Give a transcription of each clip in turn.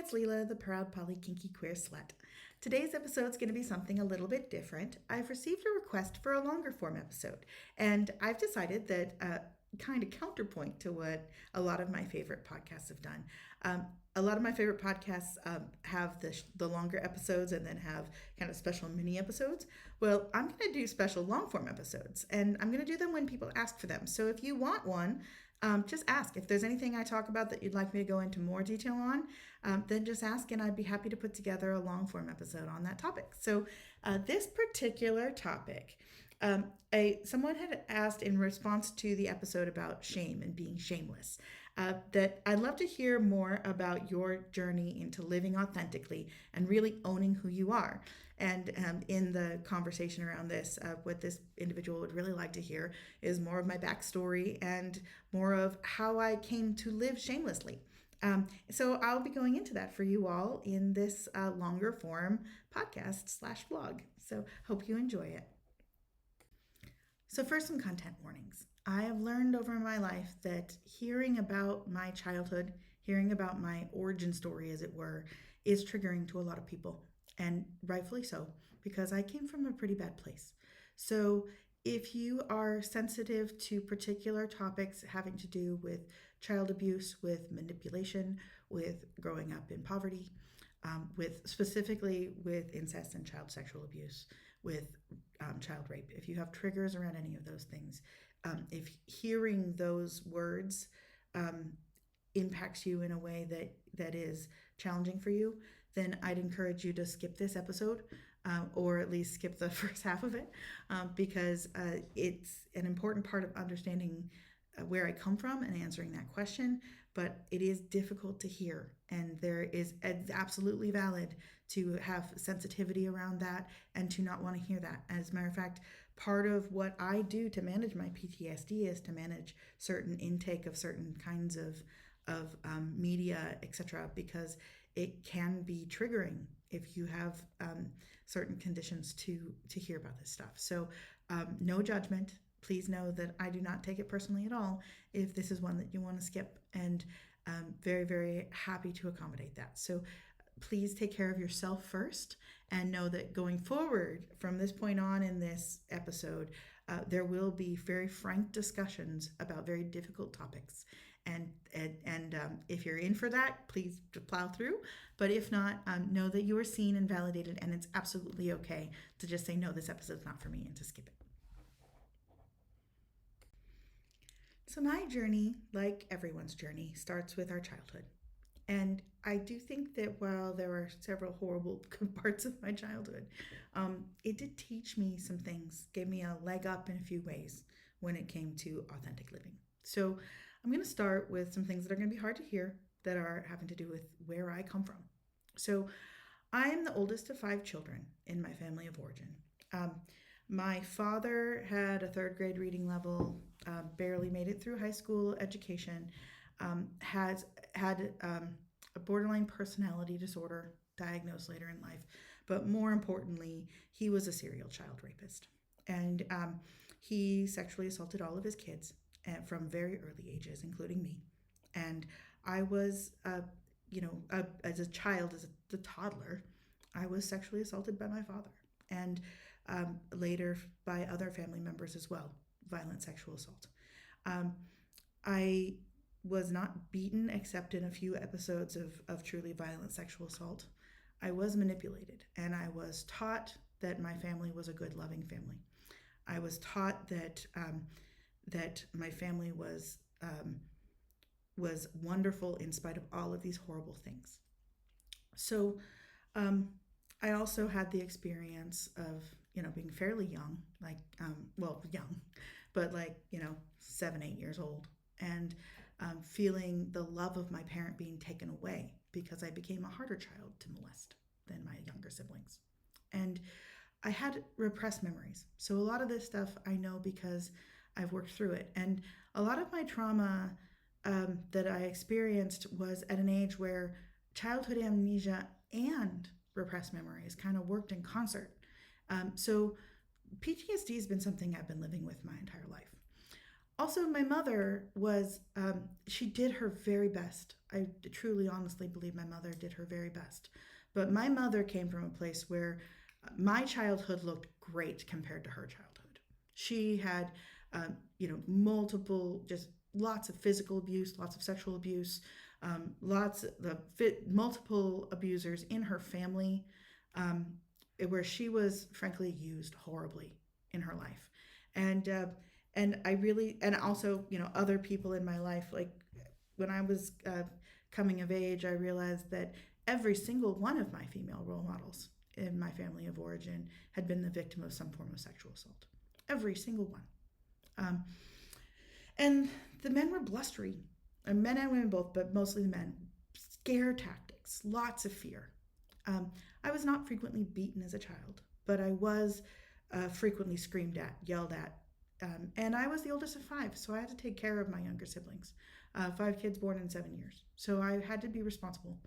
it's Leela, the proud poly kinky queer slut. Today's episode is going to be something a little bit different. I've received a request for a longer form episode, and I've decided that kind of counterpoint to what a lot of my favorite podcasts have done. A lot of my favorite podcasts have the longer episodes and then have kind of special mini episodes. Well, I'm going to do special long form episodes, and I'm going to do them when people ask for them. So if you want one, just ask. If there's anything I talk about that you'd like me to go into more detail on, then just ask, and I'd be happy to put together a long form episode on that topic. So this particular topic, someone had asked in response to the episode about shame and being shameless, that I'd love to hear more about your journey into living authentically and really owning who you are. And in the conversation around this, what this individual would really like to hear is more of my backstory and more of how I came to live shamelessly. So I'll be going into that for you all in this longer form podcast/vlog. So hope you enjoy it. So first, some content warnings. I have learned over my life that hearing about my childhood, hearing about my origin story, as it were, is triggering to a lot of people, and rightfully so, because I came from a pretty bad place. So if you are sensitive to particular topics having to do with child abuse, with manipulation, with growing up in poverty, with specifically with incest and child sexual abuse, with child rape, if you have triggers around any of those things, if hearing those words impacts you in a way that is challenging for you, then I'd encourage you to skip this episode, or at least skip the first half of it, because it's an important part of understanding where I come from and answering that question. But it is difficult to hear, and it's absolutely valid to have sensitivity around that and to not want to hear that. As a matter of fact, part of what I do to manage my PTSD is to manage certain intake of certain kinds of media, etc., because it can be triggering if you have certain conditions to hear about this stuff. So no judgment. Please know that I do not take it personally at all if this is one that you want to skip, and very, very happy to accommodate that. So please take care of yourself first, and know that going forward from this point on in this episode, there will be very frank discussions about very difficult topics. And if you're in for that, please plow through. But if not, know that you are seen and validated, and it's absolutely okay to just say, no, this episode's not for me, and to skip it. So my journey, like everyone's journey, starts with our childhood. And I do think that while there are several horrible parts of my childhood, it did teach me some things, gave me a leg up in a few ways when it came to authentic living. So I'm going to start with some things that are going to be hard to hear that are having to do with where I come from. So I am the oldest of 5 children in my family of origin. My father had a 3rd grade reading level, barely made it through high school education, had a borderline personality disorder diagnosed later in life, but more importantly, he was a serial child rapist. And he sexually assaulted all of his kids from very early ages, including me. And I was, as a child, as a toddler, I was sexually assaulted by my father. And later by other family members as well, violent sexual assault. I was not beaten except in a few episodes of truly violent sexual assault. I was manipulated, and I was taught that my family was a good, loving family. I was taught that my family was wonderful in spite of all of these horrible things. So I also had the experience of, being fairly young, young, but 7, 8 years old, and feeling the love of my parent being taken away because I became a harder child to molest than my younger siblings. And I had repressed memories. So a lot of this stuff I know because I've worked through it. And a lot of my trauma that I experienced was at an age where childhood amnesia and repressed memories kind of worked in concert. So PTSD has been something I've been living with my entire life. Also, my mother was, she did her very best. I truly, honestly believe my mother did her very best. But my mother came from a place where my childhood looked great compared to her childhood. She had, multiple, just lots of physical abuse, lots of sexual abuse, lots of multiple abusers in her family, um, where she was frankly used horribly in her life. And I really, and also, other people in my life, like when I was coming of age, I realized that every single one of my female role models in my family of origin had been the victim of some form of sexual assault. Every single one. Um, and the men were blustery, men and women both, but mostly the men. Scare tactics, lots of fear. I was not frequently beaten as a child, but I was frequently screamed at, yelled at. And I was the oldest of five, so I had to take care of my younger siblings. Five kids born in 7 years. So I had to be responsible.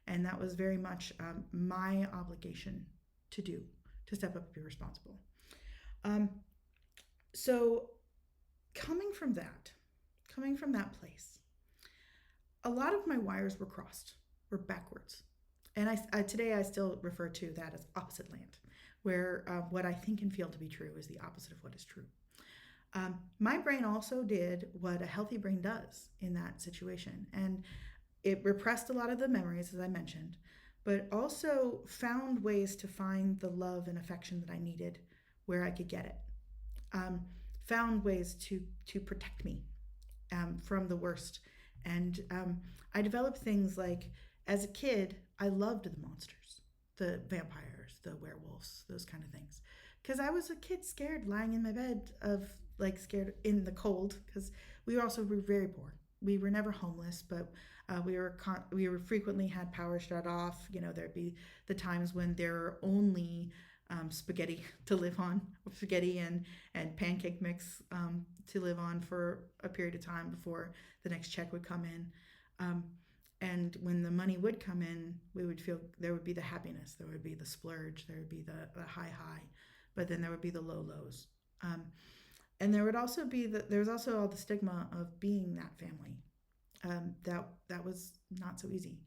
And that was very much my obligation to do, to step up and be responsible. Um, so coming from that, coming from that place, a lot of my wires were crossed, were backwards. And today I still refer to that as opposite land, where what I think and feel to be true is the opposite of what is true. My brain also did what a healthy brain does in that situation. And it repressed a lot of the memories, as I mentioned, but also found ways to find the love and affection that I needed where I could get it. Um, Found ways to protect me from the worst. And I developed things like, as a kid, I loved the monsters, the vampires, the werewolves, those kind of things. Because I was a kid scared lying in my bed of like scared in the cold because were very poor. We were never homeless, but we were frequently had power shut off. There'd be the times when there were only spaghetti to live on, spaghetti and pancake mix to live on for a period of time before the next check would come in. Um, and when the money would come in, we would feel there would be the happiness, there would be the splurge, there would be the high high, but then there would be the low lows. And there would also be there was also all the stigma of being that family. That was not so easy.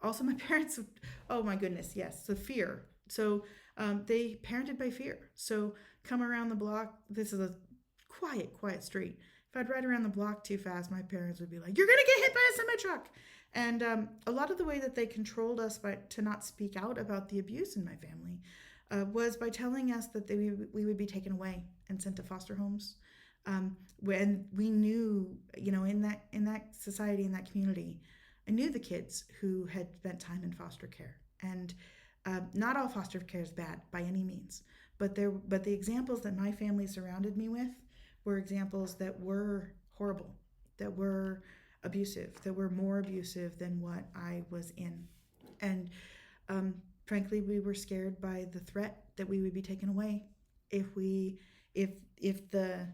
Also, my parents, oh my goodness, yes, the fear. So they parented by fear. So come around the block. This is a quiet street. If I'd ride around the block too fast, my parents would be like, "You're gonna get hit by a semi truck." And a lot of the way that they controlled us to not speak out about the abuse in my family was by telling us that we would be taken away and sent to foster homes. When we knew, in that society, in that community, I knew the kids who had spent time in foster care. And not all foster care is bad by any means, but the examples that my family surrounded me with were examples that were horrible, that were abusive, that were more abusive than what I was in. And um, frankly, we were scared by the threat that we would be taken away if the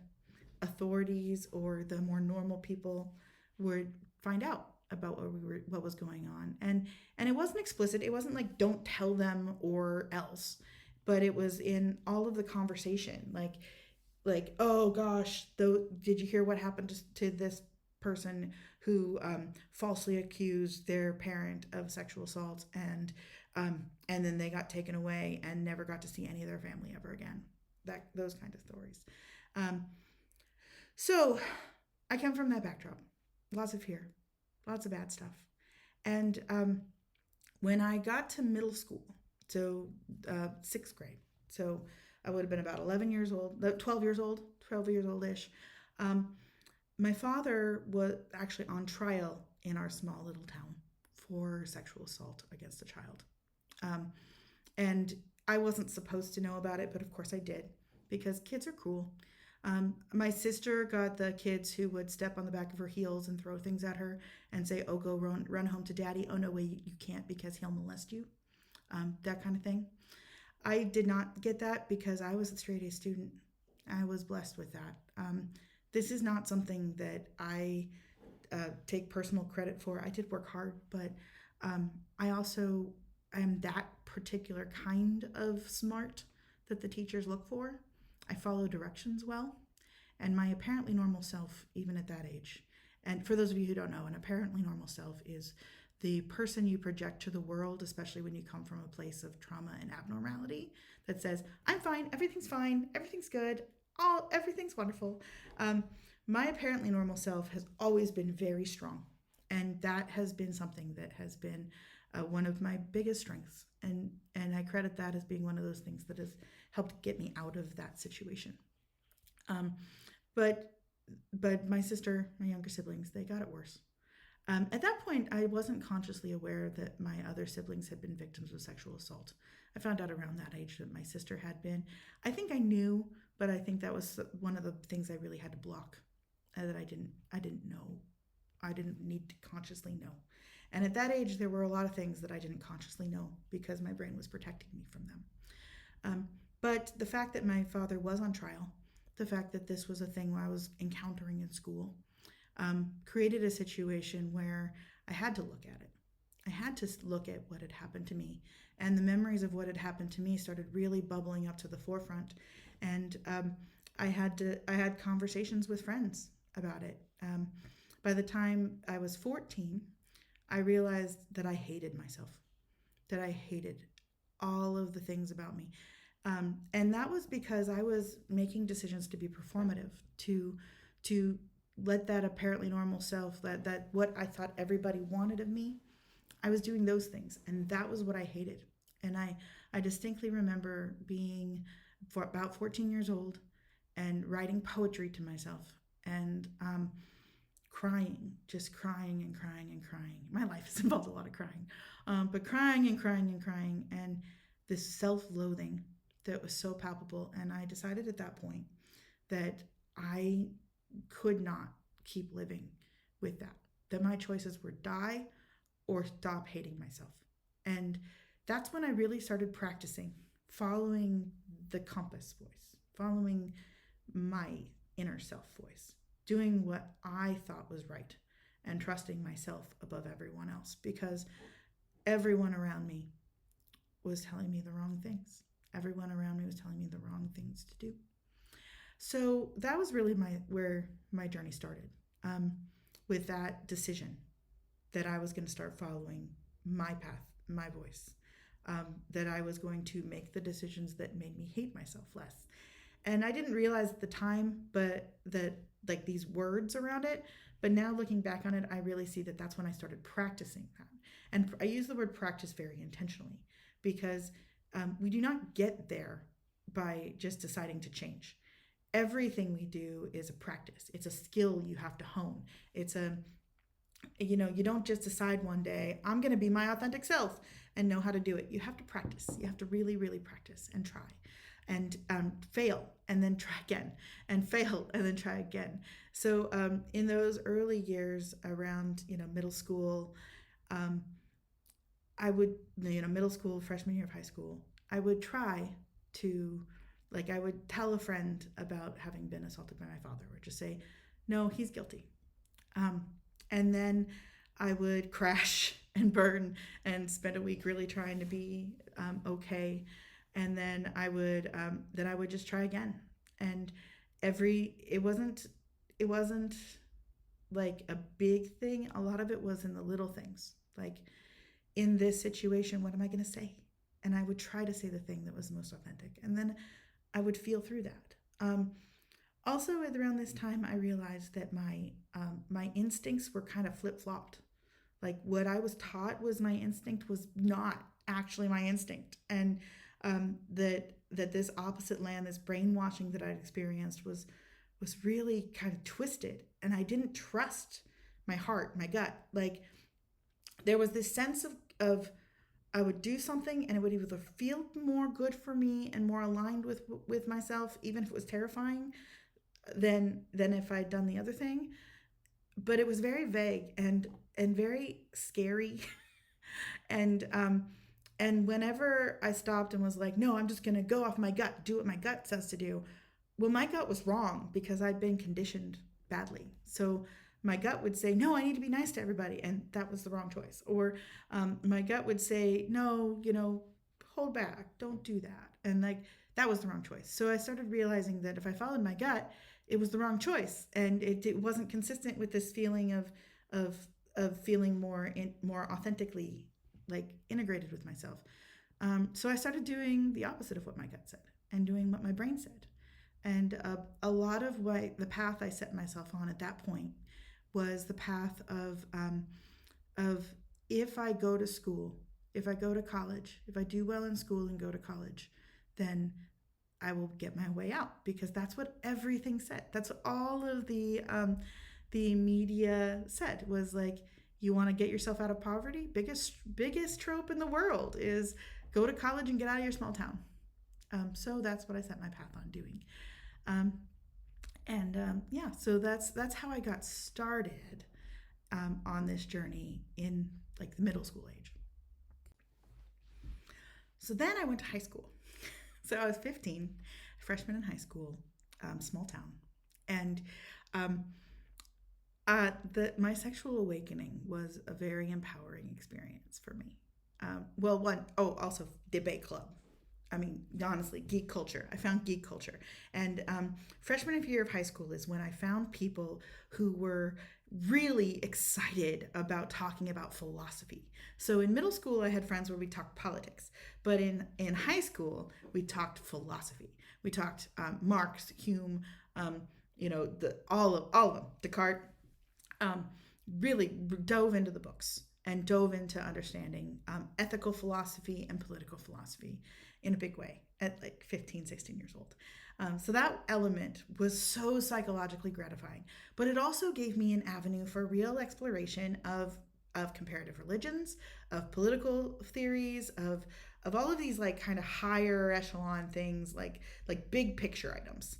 authorities or the more normal people would find out about what was going on. And it wasn't explicit. It wasn't like don't tell them or else, but it was in all of the conversation, like oh gosh, did you hear what happened to this person who falsely accused their parent of sexual assault, and then they got taken away and never got to see any of their family ever again. Those kind of stories. Um, so I come from that backdrop. Lots of fear, lots of bad stuff. And when I got to middle school, so sixth grade, so I would have been about 11 years old, 12 years old-ish. My father was actually on trial in our small little town for sexual assault against a child. And I wasn't supposed to know about it, but of course I did because kids are cruel. My sister got the kids who would step on the back of her heels and throw things at her and say, "Oh, go run home to daddy. Oh, no, wait, you can't because he'll molest you." That kind of thing. I did not get that because I was a straight A student. I was blessed with that. This is not something that I take personal credit for. I did work hard, but I also am that particular kind of smart that the teachers look for. I follow directions well. And my apparently normal self, even at that age, and for those of you who don't know, an apparently normal self is the person you project to the world, especially when you come from a place of trauma and abnormality, that says, I'm fine, everything's good, everything's wonderful. Um, my apparently normal self has always been very strong. And that has been something that has been one of my biggest strengths. And I credit that as being one of those things that has helped get me out of that situation. Um, but but my sister, my younger siblings, they got it worse. At that point, I wasn't consciously aware that my other siblings had been victims of sexual assault. I found out around that age that my sister had been. I think I knew, but I think that was one of the things I really had to block. That I didn't know. I didn't need to consciously know. And at that age, there were a lot of things that I didn't consciously know because my brain was protecting me from them. Um, but the fact that my father was on trial, the fact that this was a thing I was encountering in school, created a situation where I had to look at it. I had to look at what had happened to me. And the memories of what had happened to me started really bubbling up to the forefront. And I had conversations with friends about it. By the time I was 14, I realized that I hated myself, that I hated all of the things about me. And that was because I was making decisions to be performative, to let that apparently normal self, that what I thought everybody wanted of me, I was doing those things, and that was what I hated. And I distinctly remember being for about 14 years old and writing poetry to myself and crying, just crying and crying and crying. My life has involved a lot of crying, but crying and crying and crying, and this self-loathing that was so palpable. And I decided at that point that I could not keep living with that, that my choices were die or stop hating myself. And that's when I really started practicing following the compass voice, following my inner self voice, doing what I thought was right, and trusting myself above everyone else because everyone around me was telling me the wrong things. Everyone around me was telling me the wrong things to do. So that was really where my journey started, with that decision that I was going to start following my path, my voice, that I was going to make the decisions that made me hate myself less. And I didn't realize at the time, but that like these words around it. But now looking back on it, I really see that that's when I started practicing that. And I use the word practice very intentionally because we do not get there by just deciding to change. Everything we do is a practice. It's a skill you have to hone. It's a, you don't just decide one day, I'm going to be my authentic self and know how to do it. You have to practice. You have to really, really practice and try and fail and then try again and fail and then try again. So in those early years around, middle school, I would, middle school, freshman year of high school, I would try to, like, I would tell a friend about having been assaulted by my father, or just say, no, he's guilty. And then I would crash and burn and spend a week really trying to be okay. And then I would just try again. And it wasn't like a big thing. A lot of it was in the little things, like, in this situation, what am I going to say? And I would try to say the thing that was most authentic. And then I would feel through that. Also, around this time, I realized that my instincts were kind of flip flopped. Like what I was taught was my instinct was not actually my instinct, and that this opposite land, this brainwashing that I'd experienced was really kind of twisted, and I didn't trust my heart, my gut. Like there was this sense of I would do something and it would either feel more good for me and more aligned with myself, even if it was terrifying, than if I'd done the other thing. But it was very vague and very scary. And whenever I stopped and was like, no, I'm just gonna go off my gut, do what my gut says to do. Well, my gut was wrong because I'd been conditioned badly. So my gut would say, no, I need to be nice to everybody. And that was the wrong choice. Or my gut would say, no, hold back, don't do that. And like, that was the wrong choice. So I started realizing that if I followed my gut, it was the wrong choice, and it wasn't consistent with this feeling of of feeling more authentically like integrated with myself. So I started doing the opposite of what my gut said and doing what my brain said. And a lot of what the path I set myself on at that point was the path of if I go to school, if I go to college, if I do well in school and go to college, then I will get my way out, because that's what everything said. That's what all of the media said, was like, you want to get yourself out of poverty? Biggest trope in the world is go to college and get out of your small town. So that's what I set my path on doing. Um, yeah, so that's how I got started on this journey in like the middle school age. So then I went to high school. So I was 15, freshman in high school, small town, and um, my sexual awakening was a very empowering experience for me. Also debate club. I mean, honestly, geek culture. I found geek culture. And freshman year of high school is when I found people who were really excited about talking about philosophy. So in middle school, I had friends where we talked politics. But in high school, we talked philosophy. We talked Marx, Hume, all of them, Descartes. Really dove into the books and dove into understanding ethical philosophy and political philosophy in a big way at like 15, 16 years old. So that element was so psychologically gratifying, but it also gave me an avenue for real exploration of comparative religions, of political theories, of all of these like kind of higher echelon things, like big picture items,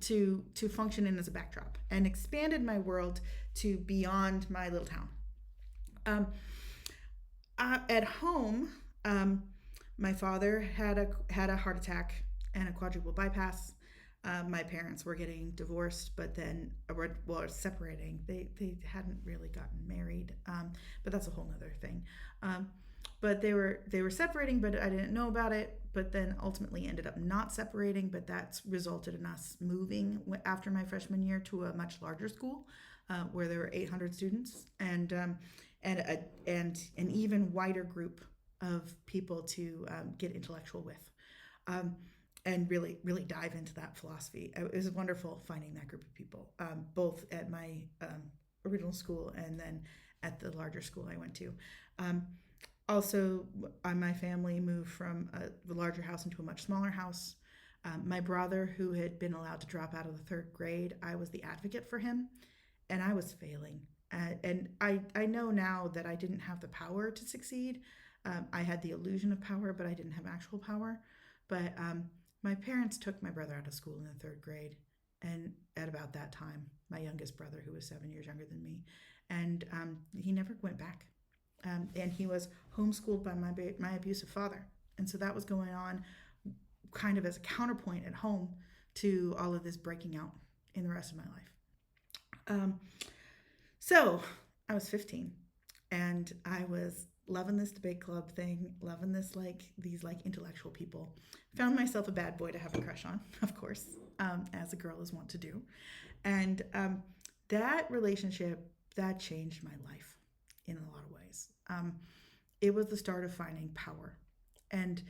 to function in as a backdrop, and expanded my world to beyond my little town. At home, my father had a heart attack and a quadruple bypass. My parents were getting divorced, but then were separating. They hadn't really gotten married, but that's a whole nother thing. But they were separating, but I didn't know about it. But then ultimately ended up not separating. But that's resulted in us moving after my freshman year to a much larger school, where there were 800 students, and an even wider group of people to get intellectual with, and really dive into that philosophy. It was wonderful finding that group of people, both at my original school and then at the larger school I went to. Also, my family moved from a larger house into a much smaller house. My brother, who had been allowed to drop out of the third grade, I was the advocate for him, and I was failing. And I know now that I didn't have the power to succeed. I had the illusion of power, but I didn't have actual power. But my parents took my brother out of school in the third grade, and at about that time, my youngest brother, who was 7 years younger than me, and he never went back. And he was homeschooled by my abusive father. And so that was going on kind of as a counterpoint at home to all of this breaking out in the rest of my life. So I was 15, and I was loving this debate club thing, loving these intellectual people. Found myself a bad boy to have a crush on, of course, as a girl is wont to do. And that relationship, that changed my life in a lot of ways. It was the start of finding power. And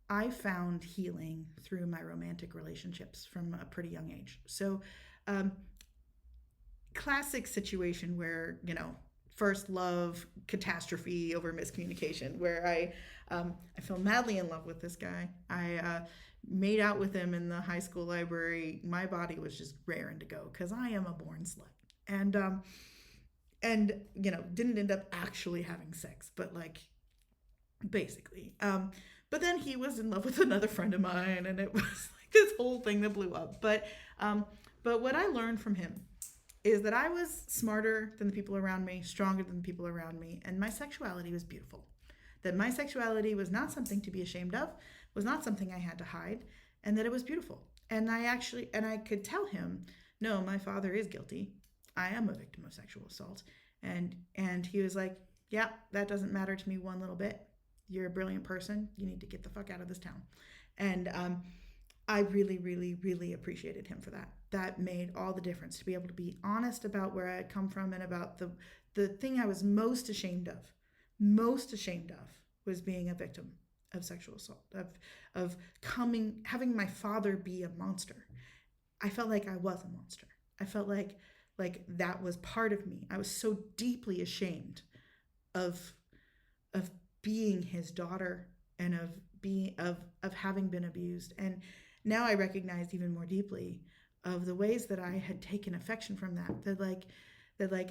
I found healing through my romantic relationships from a pretty young age. So classic situation where, first love catastrophe over miscommunication, where I fell madly in love with this guy. I made out with him in the high school library. My body was just raring to go because I am a born slut. And didn't end up actually having sex, but basically. But then he was in love with another friend of mine, and it was like this whole thing that blew up. But what I learned from him is that I was smarter than the people around me, stronger than the people around me, and my sexuality was beautiful. That my sexuality was not something to be ashamed of, was not something I had to hide, and that it was beautiful. And I could tell him, no, my father is guilty. I am a victim of sexual assault. And he was like, yeah, that doesn't matter to me one little bit. You're a brilliant person. You need to get the fuck out of this town. And I really, really, really appreciated him for that. That made all the difference to be able to be honest about where I had come from and about the thing I was most ashamed of was being a victim of sexual assault, of coming having my father be a monster. I felt like I was a monster. I felt like that was part of me. I was so deeply ashamed of of being his daughter and of having been abused. And now I recognize even more deeply of the ways that I had taken affection from that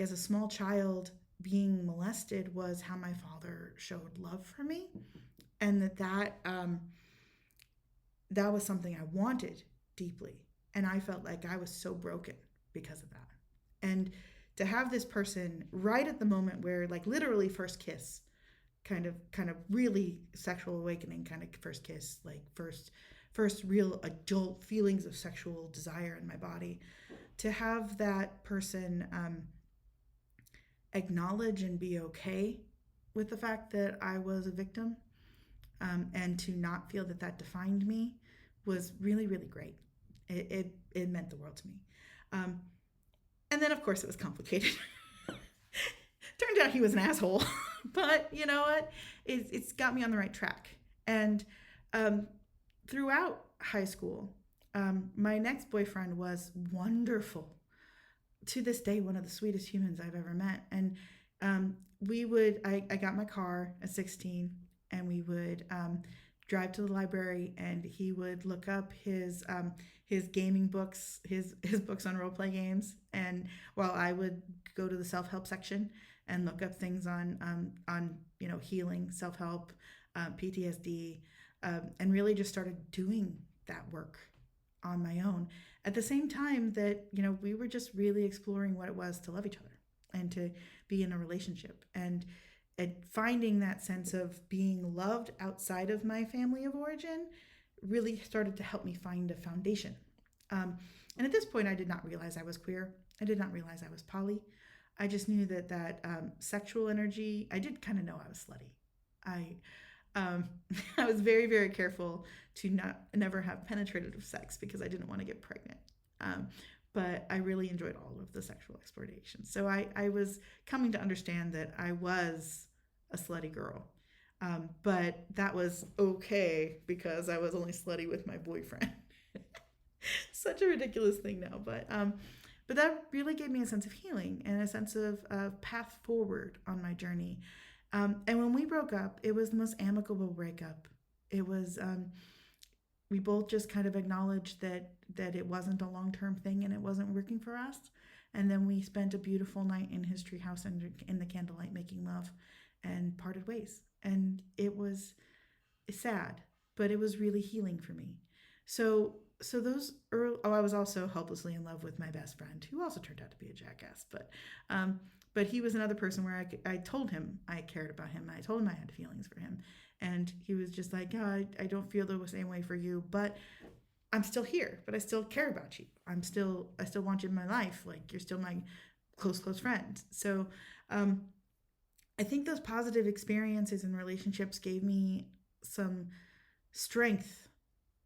as a small child being molested was how my father showed love for me, and that was something I wanted deeply, and I felt like I was so broken because of that. And to have this person right at the moment where, like, literally first kiss, kind of really sexual awakening kind of first kiss, like first real adult feelings of sexual desire in my body, to have that person acknowledge and be okay with the fact that I was a victim, and to not feel that that defined me was really, really great. It meant the world to me. Um, and then, of course, it was complicated. Turned out he was an asshole, but you know what? It's got me on the right track. And um, throughout high school, my next boyfriend was wonderful. To this day, one of the sweetest humans I've ever met. And I got my car at 16, and we would drive to the library, and he would look up his gaming books, his books on role play games, and while I would go to the self help section and look up things on healing, self help, PTSD, and really just started doing that work on my own. At the same time that we were just really exploring what it was to love each other and to be in a relationship, and finding that sense of being loved outside of my family of origin really started to help me find a foundation. And at this point, I did not realize I was queer. I did not realize I was poly. I just knew that sexual energy. I did kind of know I was slutty. I um, I was very, very careful to never have penetrative sex because I didn't want to get pregnant. Um, but I really enjoyed all of the sexual exploration. So I was coming to understand that I was a slutty girl. But that was okay because I was only slutty with my boyfriend. Such a ridiculous thing now, but that really gave me a sense of healing and a sense of path forward on my journey. And when we broke up, it was the most amicable breakup. It was we both just kind of acknowledged that it wasn't a long-term thing and it wasn't working for us. And then we spent a beautiful night in his treehouse in the candlelight making love, and parted ways. And it was sad, but it was really healing for me. So those early, I was also hopelessly in love with my best friend, who also turned out to be a jackass. But he was another person where I told him I cared about him. I told him I had feelings for him, and he was just like, "Oh, I don't feel the same way for you, but I'm still here. But I still care about you. I still want you in my life. Like, you're still my close friend." So um, I think those positive experiences in relationships gave me some strength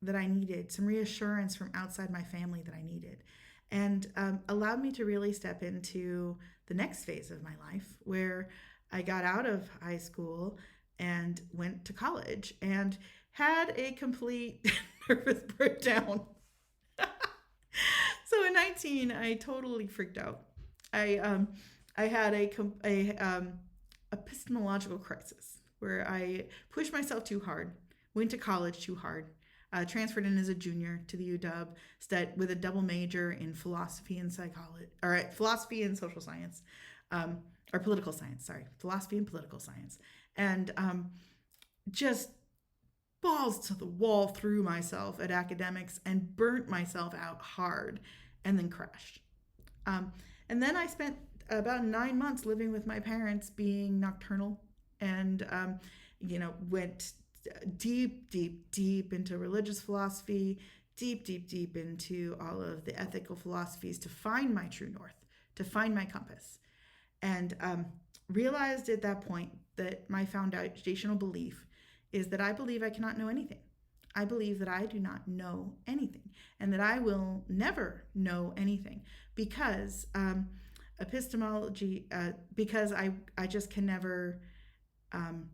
that I needed, some reassurance from outside my family that I needed, and allowed me to really step into the next phase of my life where I got out of high school and went to college and had a complete nervous breakdown. So at 19, I totally freaked out. I had epistemological crisis where I pushed myself too hard, went to college too hard, transferred in as a junior to the UW, with a double major in philosophy and psychology, or philosophy and social science, or political science. Sorry, philosophy and political science, and just balls to the wall through myself at academics and burnt myself out hard, and then crashed. And then I spent about 9 months living with my parents, being nocturnal, and went deep into religious philosophy, deep into all of the ethical philosophies to find my true north, to find my compass, and realized at that point that my foundational belief is that I believe I cannot know anything. I believe that I do not know anything and that I will never know anything because epistemology, because I just can never um,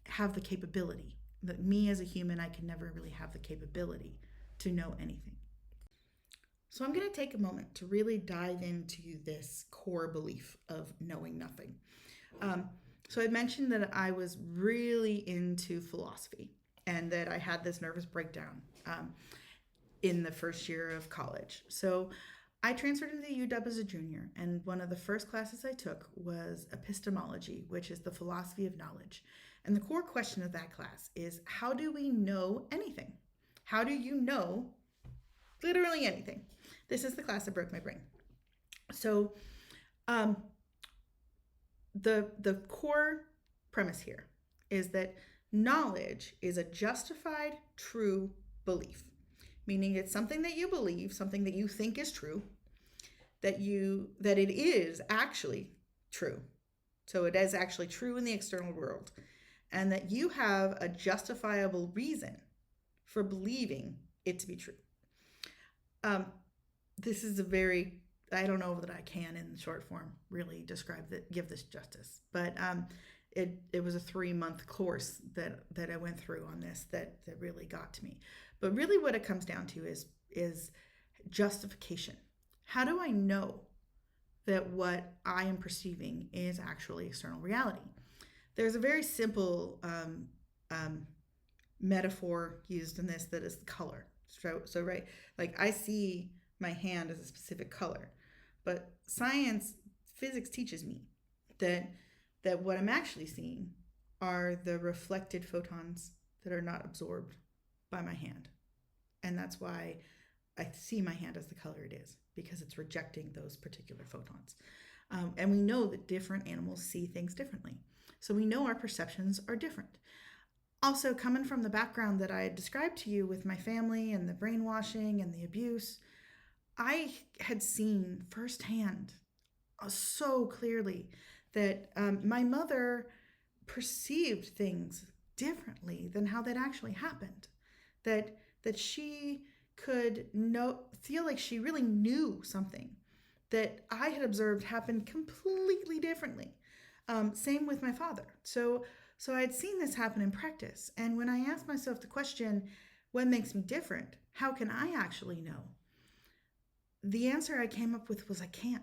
have the capability. That me as a human, I can never really have the capability to know anything. So I'm going to take a moment to really dive into this core belief of knowing nothing. Um, so I mentioned that I was really into philosophy and that I had this nervous breakdown in the first year of college. So I transferred into UW as a junior, and one of the first classes I took was epistemology, which is the philosophy of knowledge. And the core question of that class is, how do we know anything? How do you know literally anything? This is the class that broke my brain. So um, the core premise here is that knowledge is a justified true belief, meaning it's something that you believe, something that you think is true, that it is actually true. So it is actually true in the external world, and that you have a justifiable reason for believing it to be true. This is a very, I don't know that I can in short form really describe that, give this justice, but it was a 3-month course that I went through on this that really got to me. But really what it comes down to is justification. How do I know that what I am perceiving is actually external reality? There's a very simple metaphor used in this that is color. So right, like I see my hand as a specific color, but physics teaches me that what I'm actually seeing are the reflected photons that are not absorbed by my hand, and that's why I see my hand as the color it is, because it's rejecting those particular photons. And we know that different animals see things differently, so we know our perceptions are different. Also, coming from the background that I had described to you with my family and the brainwashing and the abuse, I had seen firsthand so clearly that my mother perceived things differently than how that actually happened. That she could feel like she really knew something that I had observed happened completely differently. Same with my father. So I had seen this happen in practice. And when I asked myself the question, what makes me different? How can I actually know? The answer I came up with was I can't.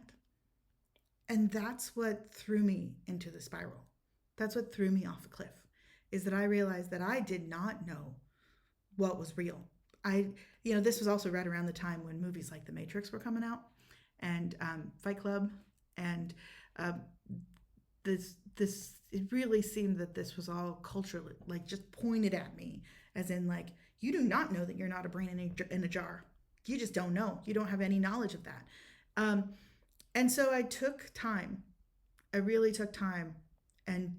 And that's what threw me into the spiral. That's what threw me off a cliff, is that I realized that I did not know what was real. This was also right around the time when movies like The Matrix were coming out, and Fight Club, and it really seemed that this was all culturally, like, just pointed at me, as in, like, you do not know that you're not a brain in a jar. You just don't know. You don't have any knowledge of that. And so I took time. I really took time and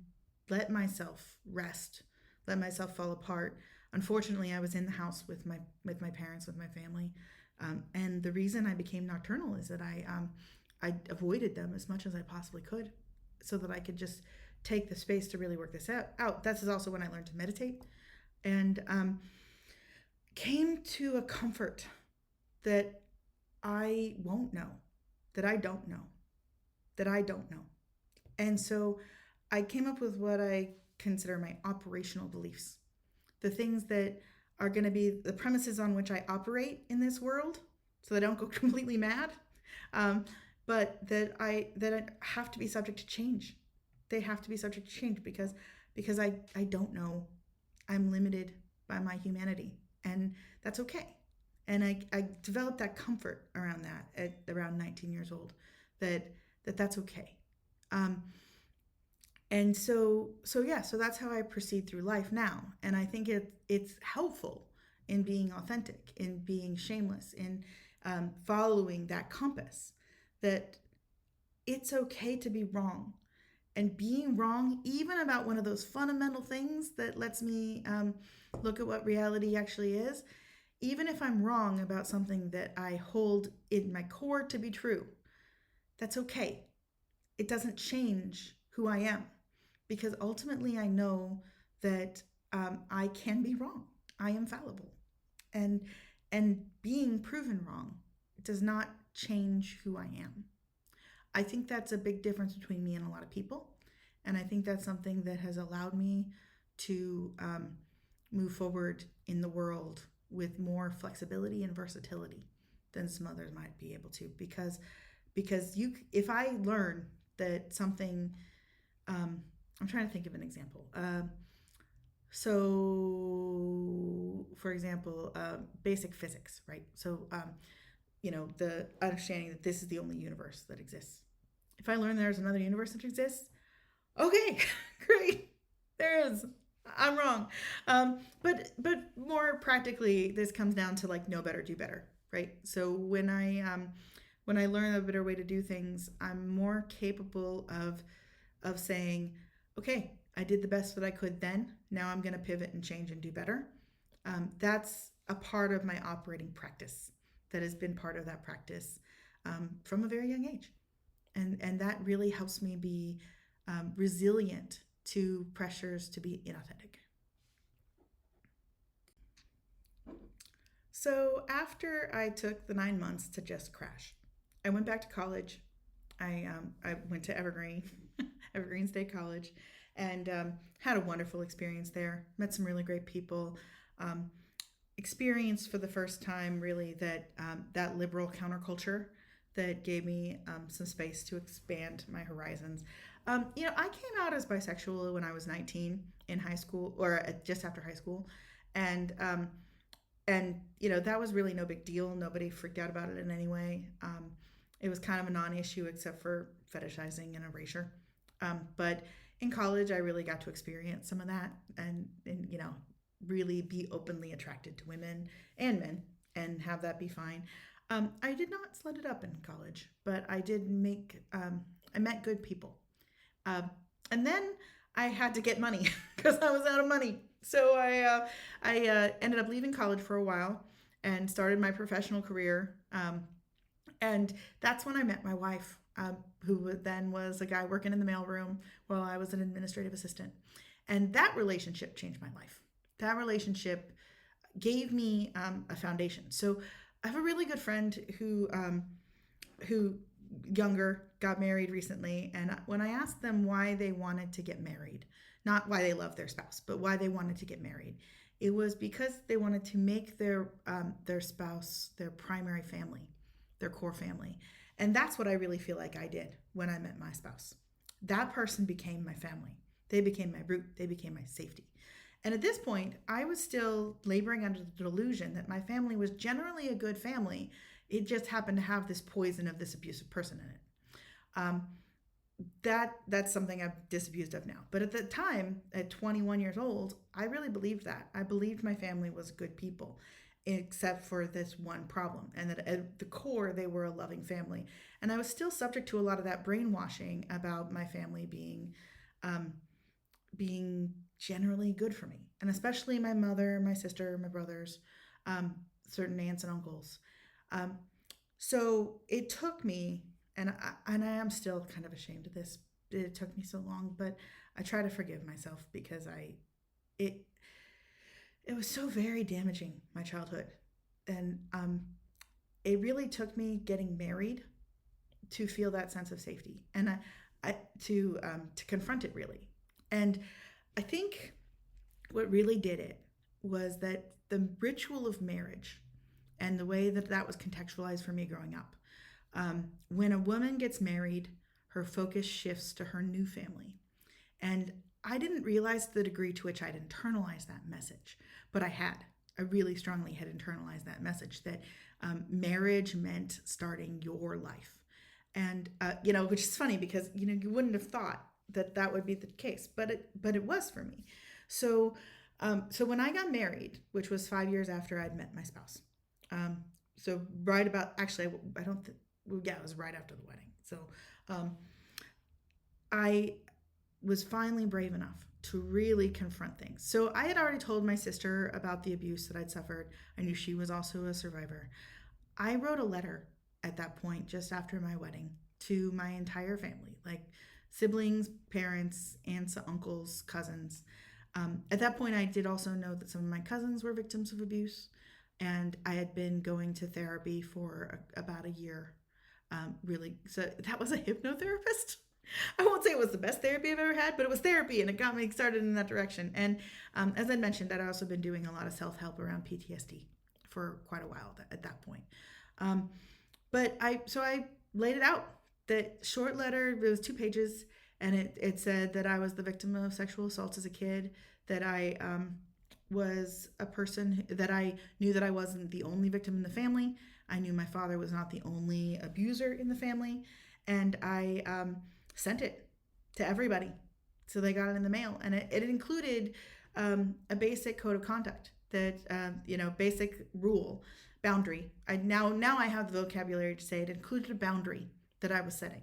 let myself rest, let myself fall apart. Unfortunately, I was in the house with my parents, with my family, and the reason I became nocturnal is that I avoided them as much as I possibly could, so that I could just take the space to really work this out. This is also when I learned to meditate, and came to a comfort that I won't know, that I don't know, that I don't know. And so I came up with what I consider my operational beliefs, the things that are going to be the premises on which I operate in this world, so that I don't go completely mad, but that I have to be subject to change. They have to be subject to change because I don't know. I'm limited by my humanity, and that's okay. And I developed that comfort around that at around 19 years old, that's okay. And so that's how I proceed through life now. And I think it's helpful in being authentic, in being shameless, in following that compass, that it's okay to be wrong. And being wrong, even about one of those fundamental things that lets me look at what reality actually is, even if I'm wrong about something that I hold in my core to be true, that's okay. It doesn't change who I am, because ultimately I know that I can be wrong. I am fallible. And being proven wrong does not change who I am. I think that's a big difference between me and a lot of people. And I think that's something that has allowed me to move forward in the world with more flexibility and versatility than some others might be able to. Because you, if I learn that something, I'm trying to think of an example. So, for example, basic physics, right? So, the understanding that this is the only universe that exists. If I learn there's another universe that exists, okay, great, there is. I'm wrong. But more practically, this comes down to like know better, do better, right? So when I learn a better way to do things, I'm more capable of saying, okay, I did the best that I could then. Now I'm going to pivot and change and do better. That's a part of my operating practice that has been part of that practice from a very young age. And that really helps me be resilient to pressures to be inauthentic. So after I took the 9 months to just crash, I went back to college. I went to Evergreen State College, and had a wonderful experience there. Met some really great people. Um, Experienced for the first time really that liberal counterculture that gave me some space to expand my horizons. I came out as bisexual when I was 19 in high school, or just after high school, and that was really no big deal. Nobody freaked out about it in any way. It was kind of a non-issue except for fetishizing and erasure. But in college, I really got to experience some of that, and really be openly attracted to women and men and have that be fine. I did not slut it up in college, but I met good people. Um, and then I had to get money because I was out of money. So I ended up leaving college for a while and started my professional career. And that's when I met my wife, who then was a guy working in the mailroom while I was an administrative assistant. And that relationship changed my life. That relationship gave me a foundation. So I have a really good friend who younger got married recently, and when I asked them why they wanted to get married, not why they loved their spouse, but why they wanted to get married, it was because they wanted to make their spouse their primary family, their core family. And that's what I really feel like I did when I met my spouse. That person became my family. They became my root. They became my safety. And at this point, I was still laboring under the delusion that my family was generally a good family. It just happened to have this poison of this abusive person in it. Um, that's something I've disabused of now. But at the time, at 21 years old, I really believed that. I believed my family was good people, except for this one problem, and that at the core they were a loving family. And I was still subject to a lot of that brainwashing about my family um, being generally good for me, and especially my mother, my sister, my brothers, um, certain aunts and uncles. Um, so it took me, and I am still kind of ashamed of this. It took me so long, but I try to forgive myself because it it was so very damaging, my childhood, and it really took me getting married to feel that sense of safety, and I to confront it really. And I think what really did it was that the ritual of marriage and the way that that was contextualized for me growing up. When a woman gets married, her focus shifts to her new family. And I didn't realize the degree to which I'd internalized that message, but I had. I really strongly had internalized that message that marriage meant starting your life. And, which is funny because, you wouldn't have thought that that would be the case, but it was for me. So, so when I got married, which was 5 years after I'd met my spouse, so right about, actually, I don't think, well, yeah, it was right after the wedding. So um, I was finally brave enough to really confront things. So I had already told my sister about the abuse that I'd suffered. I knew she was also a survivor. I wrote a letter at that point, just after my wedding, to my entire family, like siblings, parents, aunts, uncles, cousins. At that point, I did also know that some of my cousins were victims of abuse, and I had been going to therapy for about a year. Really, so that was a hypnotherapist. I won't say it was the best therapy I've ever had, but it was therapy, and it got me started in that direction. And as I mentioned, I'd also been doing a lot of self help around PTSD for quite a while at that point. Um, but I laid it out. That short letter, it was 2 pages, and it said that I was the victim of sexual assault as a kid, that I was a person, that I knew that I wasn't the only victim in the family. I knew my father was not the only abuser in the family, and I sent it to everybody. So they got it in the mail, and it included a basic code of conduct, that basic rule, boundary. Now I have the vocabulary to say it included a boundary that I was setting,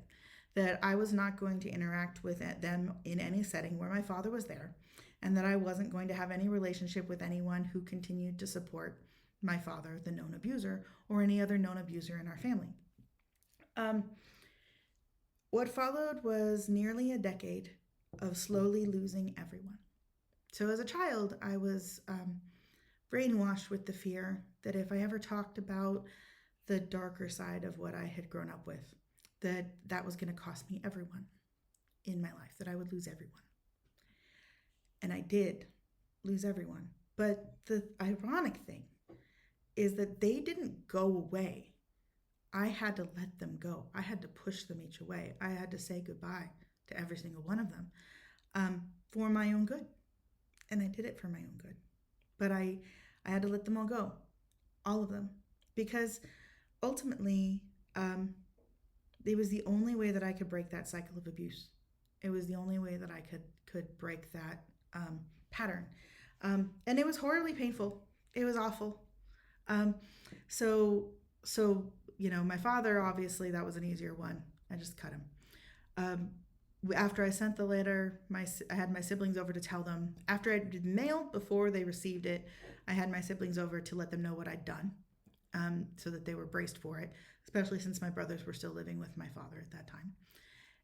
that I was not going to interact with them in any setting where my father was there, and that I wasn't going to have any relationship with anyone who continued to support my father, the known abuser, or any other known abuser in our family. Um, what followed was nearly a decade of slowly losing everyone. So as a child, I was brainwashed with the fear that if I ever talked about the darker side of what I had grown up with, that was going to cost me everyone in my life, that I would lose everyone. And I did lose everyone. But the ironic thing is that they didn't go away. I had to let them go. I had to push them each away. I had to say goodbye to every single one of them for my own good. And I did it for my own good. But I had to let them all go, all of them, because ultimately it was the only way that I could break that cycle of abuse. It was the only way that I could break that pattern. And it was horribly painful. It was awful. So my father, obviously, that was an easier one. I just cut him. After I sent the letter, I had my siblings over to tell them. After I did mail, before they received it, I had my siblings over to let them know what I'd done, so that they were braced for it, especially since my brothers were still living with my father at that time.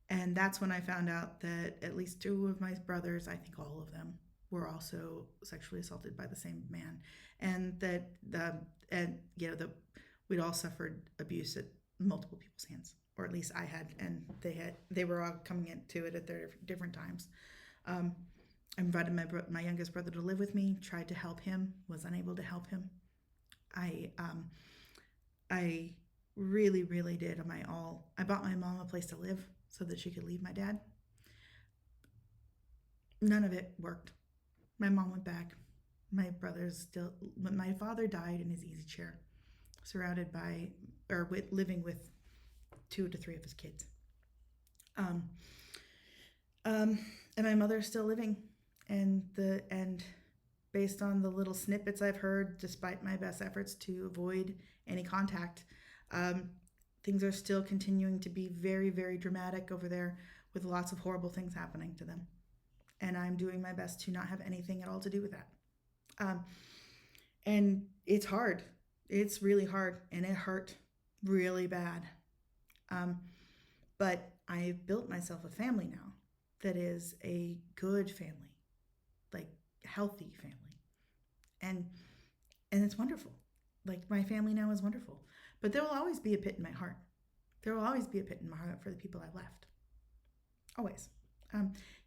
And that's when I found out that at least 2 of my brothers, I think all of them, were also sexually assaulted by the same man, and that we'd all suffered abuse at multiple people's hands, or at least I had, and they were all coming into it at their different times. I invited my youngest brother to live with me, tried to help him, was unable to help him. I really, really did my all. I bought my mom a place to live so that she could leave my dad. None of it worked. My mom went back. My father died in his easy chair, surrounded by, living with 2 to 3 of his kids. And my mother's still living, and based on the little snippets I've heard, despite my best efforts to avoid any contact, things are still continuing to be very, very dramatic over there, with lots of horrible things happening to them. And I'm doing my best to not have anything at all to do with that. And it's hard. It's really hard, and it hurt really bad. But I've built myself a family now that is a good family, like healthy family. And it's wonderful. Like, my family now is wonderful. But there will always be a pit in my heart. There will always be a pit in my heart for the people I've left. Always.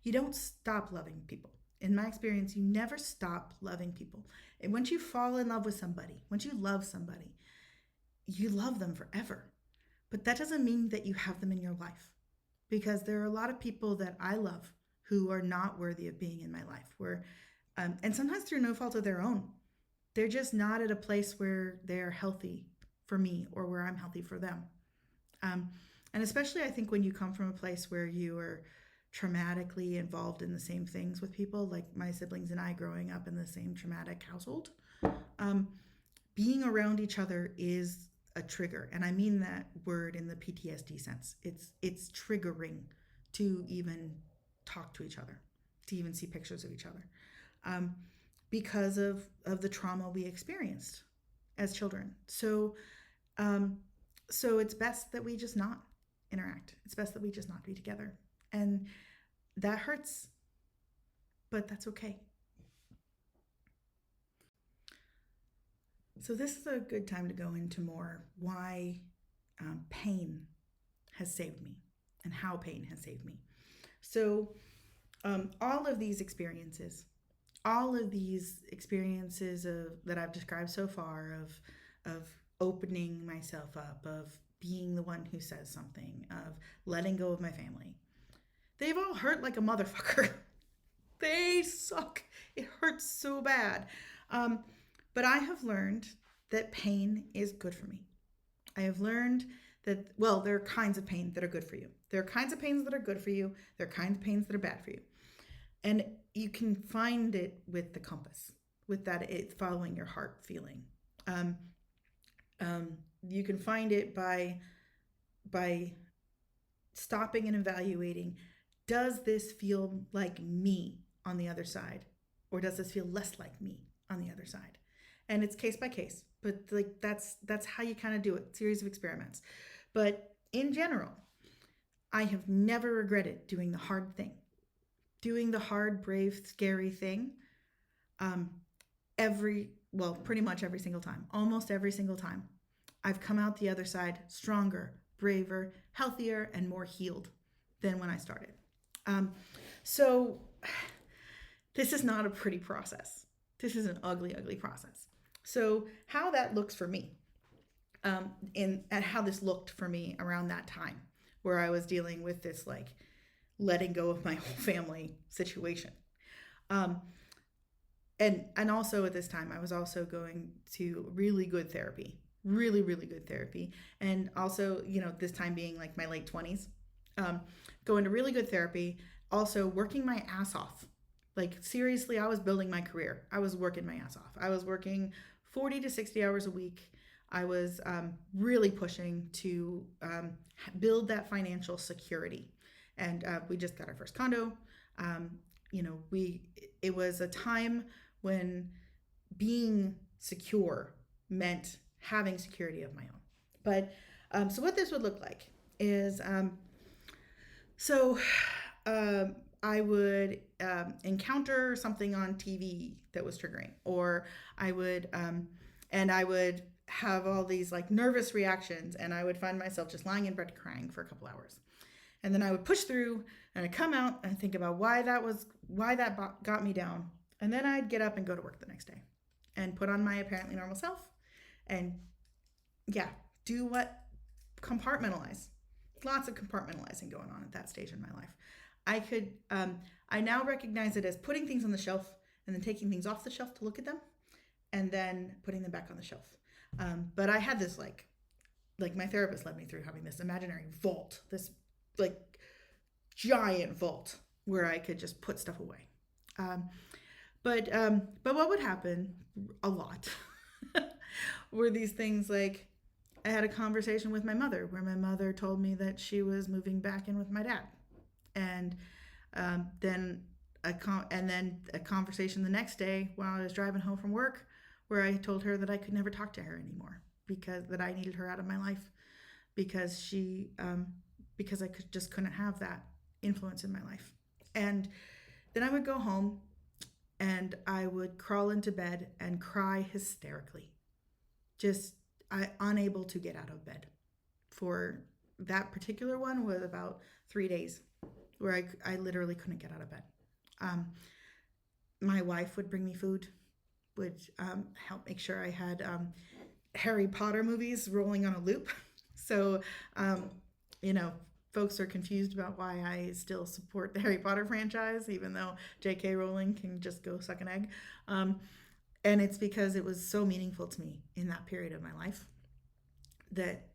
You don't stop loving people. In my experience, you never stop loving people. And once you fall in love with somebody, once you love somebody, you love them forever. But that doesn't mean that you have them in your life, because there are a lot of people that I love who are not worthy of being in my life, and sometimes through no fault of their own. They're just not at a place where they're healthy for me, or where I'm healthy for them. And especially, I think, when you come from a place where you are traumatically involved in the same things with people, like my siblings and I growing up in the same traumatic household, being around each other is a trigger. And I mean that word in the PTSD sense. It's triggering to even talk to each other, to even see pictures of each other, because of the trauma we experienced as children. So it's best that we just not interact. It's best that we just not be together. And that hurts, but that's okay. So, this is a good time to go into more why pain has saved me and how pain has saved me. So, all of these experiences, that I've described so far of opening myself up, of being the one who says something, of letting go of my family, they've all hurt like a motherfucker. They suck. It hurts so bad. Um, but I have learned that pain is good for me. I have learned that, well, there are kinds of pain that are good for you. There are kinds of pains that are good for you. There are kinds of pains that are bad for you. And you can find it with the compass, with that it's following your heart feeling. Um, you can find it by stopping and evaluating, does this feel like me on the other side, or does this feel less like me on the other side? And it's case by case, but like that's how you kind of do it, series of experiments. But in general, I have never regretted doing the hard thing, doing the hard, brave, scary thing. um, Pretty much every single time, almost every single time, I've come out the other side stronger, braver, healthier, and more healed than when I started. So this is not a pretty process. This is an ugly, ugly process. So how that looks for me, and how this looked for me around that time, where I was dealing with this like letting go of my whole family situation. Um, and also at this time, I was also going to really good therapy, really, really good therapy. And also, this time being like my late 20s, going to really good therapy, also working my ass off. Like, seriously, I was building my career. I was working my ass off. I was working 40 to 60 hours a week. I was really pushing to build that financial security. And we just got our first condo. Um, it was a time when being secure meant having security of my own. But so what this would look like is so I would encounter something on TV that was triggering, or I would have all these like nervous reactions, and I would find myself just lying in bed crying for a couple hours. And then I would push through, and I'd come out and think about why that got me down. And then I'd get up and go to work the next day and put on my apparently normal self and, yeah, do what? Compartmentalize. Lots of compartmentalizing going on at that stage in my life. I now recognize it as putting things on the shelf and then taking things off the shelf to look at them and then putting them back on the shelf. But I had this like my therapist led me through having this imaginary vault, this like giant vault where I could just put stuff away. But what would happen a lot were these things like I had a conversation with my mother where my mother told me that she was moving back in with my dad, and then a conversation the next day while I was driving home from work where I told her that I could never talk to her anymore because that I needed her out of my life because I just couldn't have that influence in my life. And then I would go home and I would crawl into bed and cry hysterically, just unable to get out of bed. For that particular one was about 3 days where I literally couldn't get out of bed. My wife would bring me food, would help make sure I had Harry Potter movies rolling on a loop. So, folks are confused about why I still support the Harry Potter franchise, even though J.K. Rowling can just go suck an egg. And it's because it was so meaningful to me in that period of my life that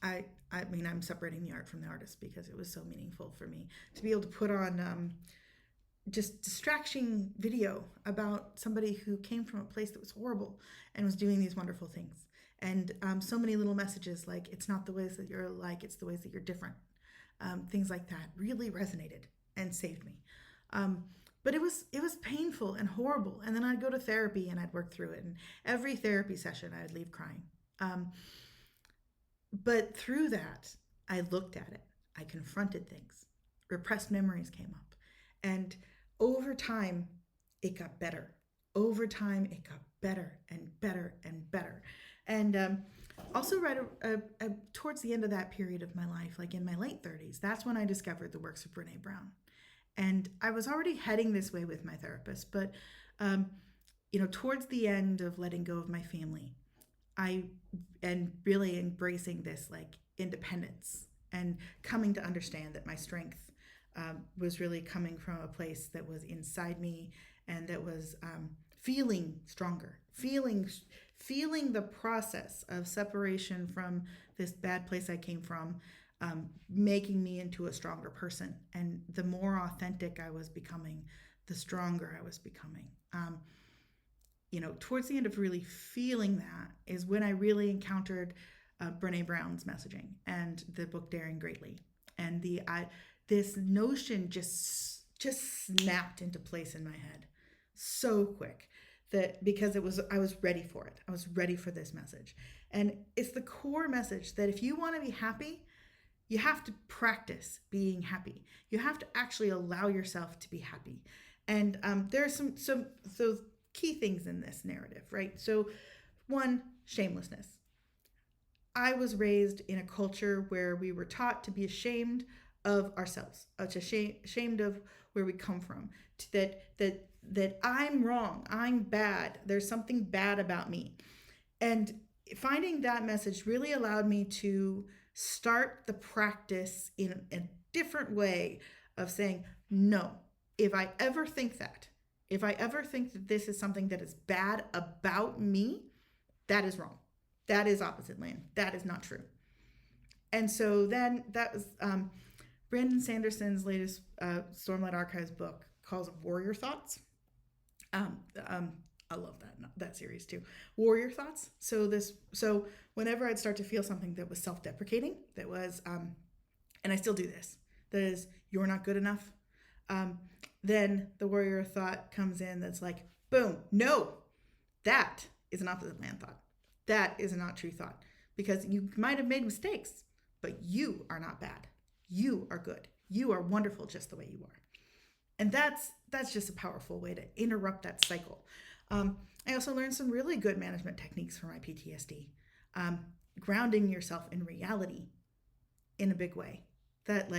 I'm separating the art from the artist because it was so meaningful for me to be able to put on just distraction video about somebody who came from a place that was horrible and was doing these wonderful things. And so many little messages like, it's not the ways that you're alike, it's the ways that you're different. Things like that really resonated and saved me. But it was painful and horrible. And then I'd go to therapy and I'd work through it. And every therapy session I'd leave crying. But through that, I looked at it. I confronted things. Repressed memories came up. And over time, it got better. Over time, it got better and better and better. And also, right towards the end of that period of my life, like in my late 30s, that's when I discovered the works of Brene Brown. And I was already heading this way with my therapist, but towards the end of letting go of my family, I and really embracing this like independence and coming to understand that my strength was really coming from a place that was inside me and that was feeling stronger, feeling the process of separation from this bad place I came from, making me into a stronger person. And the more authentic I was becoming, the stronger I was becoming. Towards the end of really feeling that is when I really encountered Brene Brown's messaging and the book Daring Greatly, and this notion just snapped into place in my head so quick that because I was ready for it. I was ready for this message, and it's the core message that if you want to be happy, you have to practice being happy. You have to actually allow yourself to be happy, and there are some key things in this narrative, right? So, one, shamelessness. I was raised in a culture where we were taught to be ashamed of ourselves, ashamed of where we come from, that I'm wrong, I'm bad, there's something bad about me. And finding that message really allowed me to start the practice in a different way of saying, no, if I ever think that, if I ever think that this is something that is bad about me, that is wrong. That is opposite land. That is not true. And so then that was Brandon Sanderson's latest Stormlight Archives book calls Warrior Thoughts. I love that series too. Warrior Thoughts. So whenever I'd start to feel something that was self-deprecating, that was, and I still do this, that is, you're not good enough. Then the warrior thought comes in that's like, boom, no, that is an opposite land thought. That is a not true thought, because you might have made mistakes, but you are not bad. You are good. You are wonderful just the way you are. And that's just a powerful way to interrupt that cycle. I also learned some really good management techniques for my PTSD. Grounding yourself in reality in a big way. That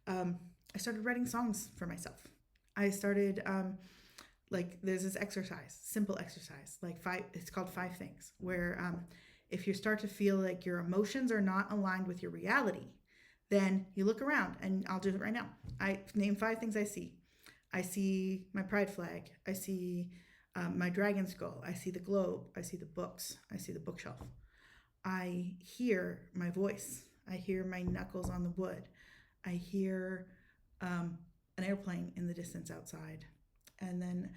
I started writing songs for myself. I started there's this exercise, simple exercise, it's called 5 Things, where if you start to feel like your emotions are not aligned with your reality, then you look around, and I'll do it right now. I name 5 things I see. I see my pride flag. I see my dragon skull. I see the globe. I see the books. I see the bookshelf. I hear my voice. I hear my knuckles on the wood. I hear an airplane in the distance outside. And then,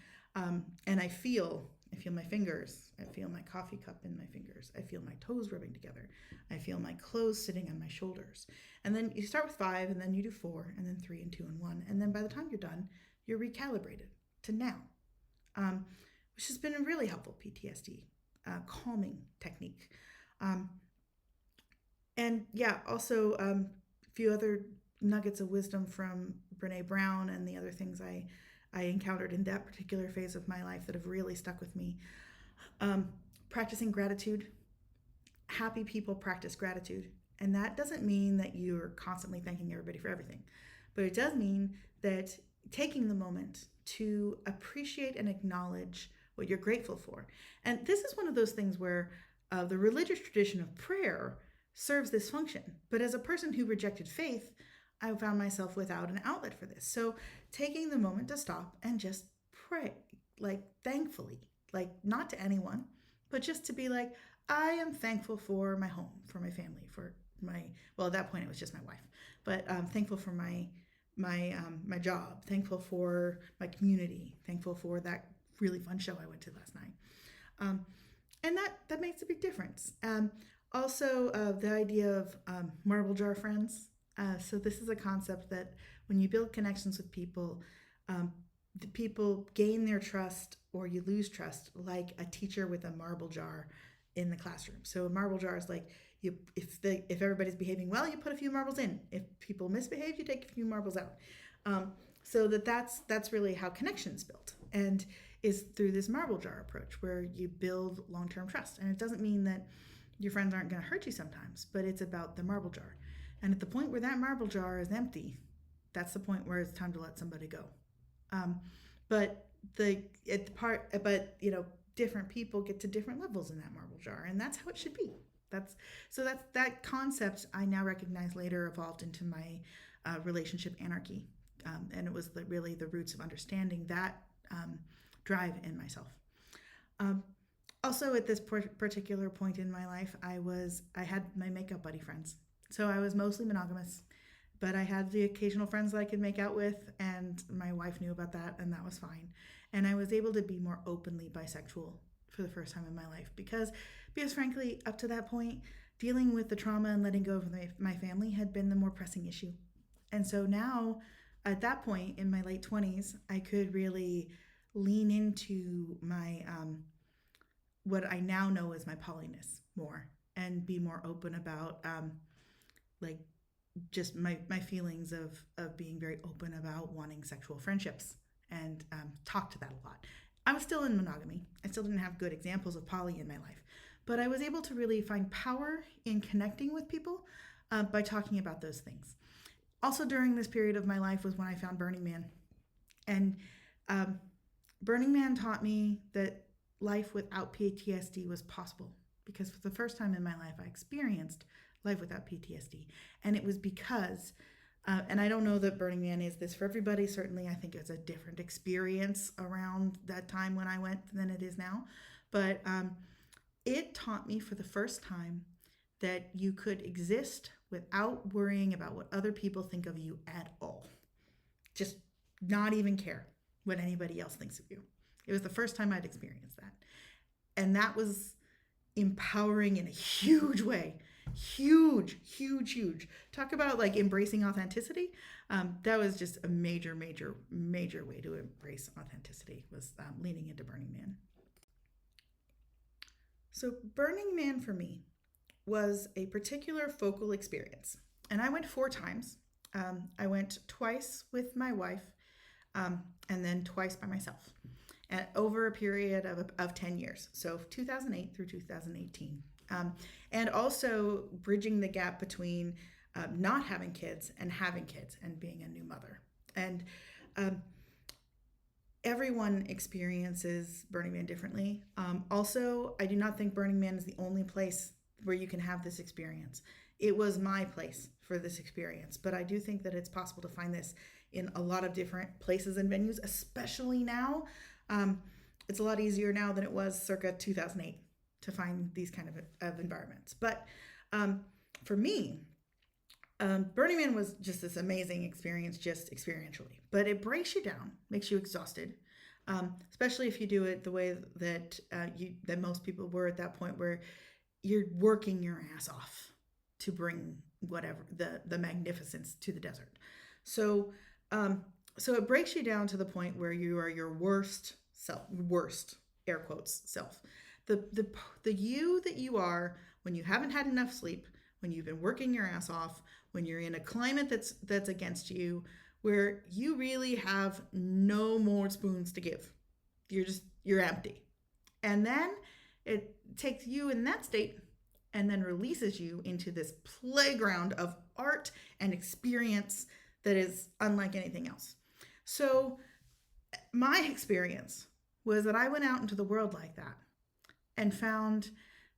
and I feel my fingers. I feel my coffee cup in my fingers. I feel my toes rubbing together. I feel my clothes sitting on my shoulders. And then you start with 5, and then you do 4, and then 3 and 2 and 1. And then by the time you're done, you're recalibrated to now, which has been a really helpful PTSD calming technique. And yeah, also a few other nuggets of wisdom from Brene Brown and the other things I encountered in that particular phase of my life that have really stuck with me. Practicing gratitude. Happy people practice gratitude. And that doesn't mean that you're constantly thanking everybody for everything. But it does mean that taking the moment to appreciate and acknowledge what you're grateful for. And this is one of those things where the religious tradition of prayer serves this function. But as a person who rejected faith, I found myself without an outlet for this. So taking the moment to stop and just pray, thankfully, not to anyone, but just to be like, I am thankful for my home, for my family, for at that point it was just my wife, but I'm thankful for my job, thankful for my community, thankful for that really fun show I went to last night. And that makes a big difference. Also, the idea of marble jar friends. So this is a concept that when you build connections with people, the people gain their trust or you lose trust, like a teacher with a marble jar in the classroom. So a marble jar is like, if everybody's behaving well, you put a few marbles in. If people misbehave, you take a few marbles out. So that's really how connection's built. And is through this marble jar approach where you build long-term trust. And it doesn't mean that your friends aren't going to hurt you sometimes, but it's about the marble jar. And at the point where that marble jar is empty, that's the point where it's time to let somebody go. Um, but different people get to different levels in that marble jar, and that's how it should be. That's that concept I now recognize later evolved into my relationship anarchy, and it was really the roots of understanding that drive in myself. Also, at this particular point in my life, I had my makeup buddy friends, so I was mostly monogamous. But I had the occasional friends that I could make out with, and my wife knew about that, and that was fine. And I was able to be more openly bisexual for the first time in my life because frankly, up to that point, dealing with the trauma and letting go of my family had been the more pressing issue. And so now, at that point in my late 20s, I could really lean into my what I now know as my polyness more and be more open about like just my feelings of being very open about wanting sexual friendships and talk to that a lot. I was still in monogamy. I still didn't have good examples of poly in my life, but I was able to really find power in connecting with people by talking about those things. Also during this period of my life was when I found Burning Man. And Burning Man taught me that life without PTSD was possible because for the first time in my life I experienced life without PTSD. And it was because, and I don't know that Burning Man is this for everybody. Certainly, I think it's a different experience around that time when I went than it is now. But it taught me for the first time that you could exist without worrying about what other people think of you at all. Just not even care what anybody else thinks of you. It was the first time I'd experienced that. And that was empowering in a huge way. Huge. Talk about like embracing authenticity. That was just a major way to embrace authenticity was leaning into Burning Man. So Burning Man for me was a particular focal experience. And I went 4 times. I went twice with my wife and then twice by myself over a period of 10 years. So 2008 through 2018. And also bridging the gap between not having kids and having kids and being a new mother. And everyone experiences Burning Man differently. Also, I do not think Burning Man is the only place where you can have this experience. It was my place for this experience, but I do think that it's possible to find this in a lot of different places and venues, especially now. It's a lot easier now than it was circa 2008 to find these kind of environments. But for me, Burning Man was just this amazing experience, just experientially. But it breaks you down, makes you exhausted, especially if you do it the way that that most people were at that point, where you're working your ass off to bring whatever the magnificence to the desert. So it breaks you down to the point where you are your worst air quotes self. The you that you are when you haven't had enough sleep, when you've been working your ass off, when you're in a climate that's against you, where you really have no more spoons to give. You're empty. And then it takes you in that state and then releases you into this playground of art and experience that is unlike anything else. So my experience was that I went out into the world like that and found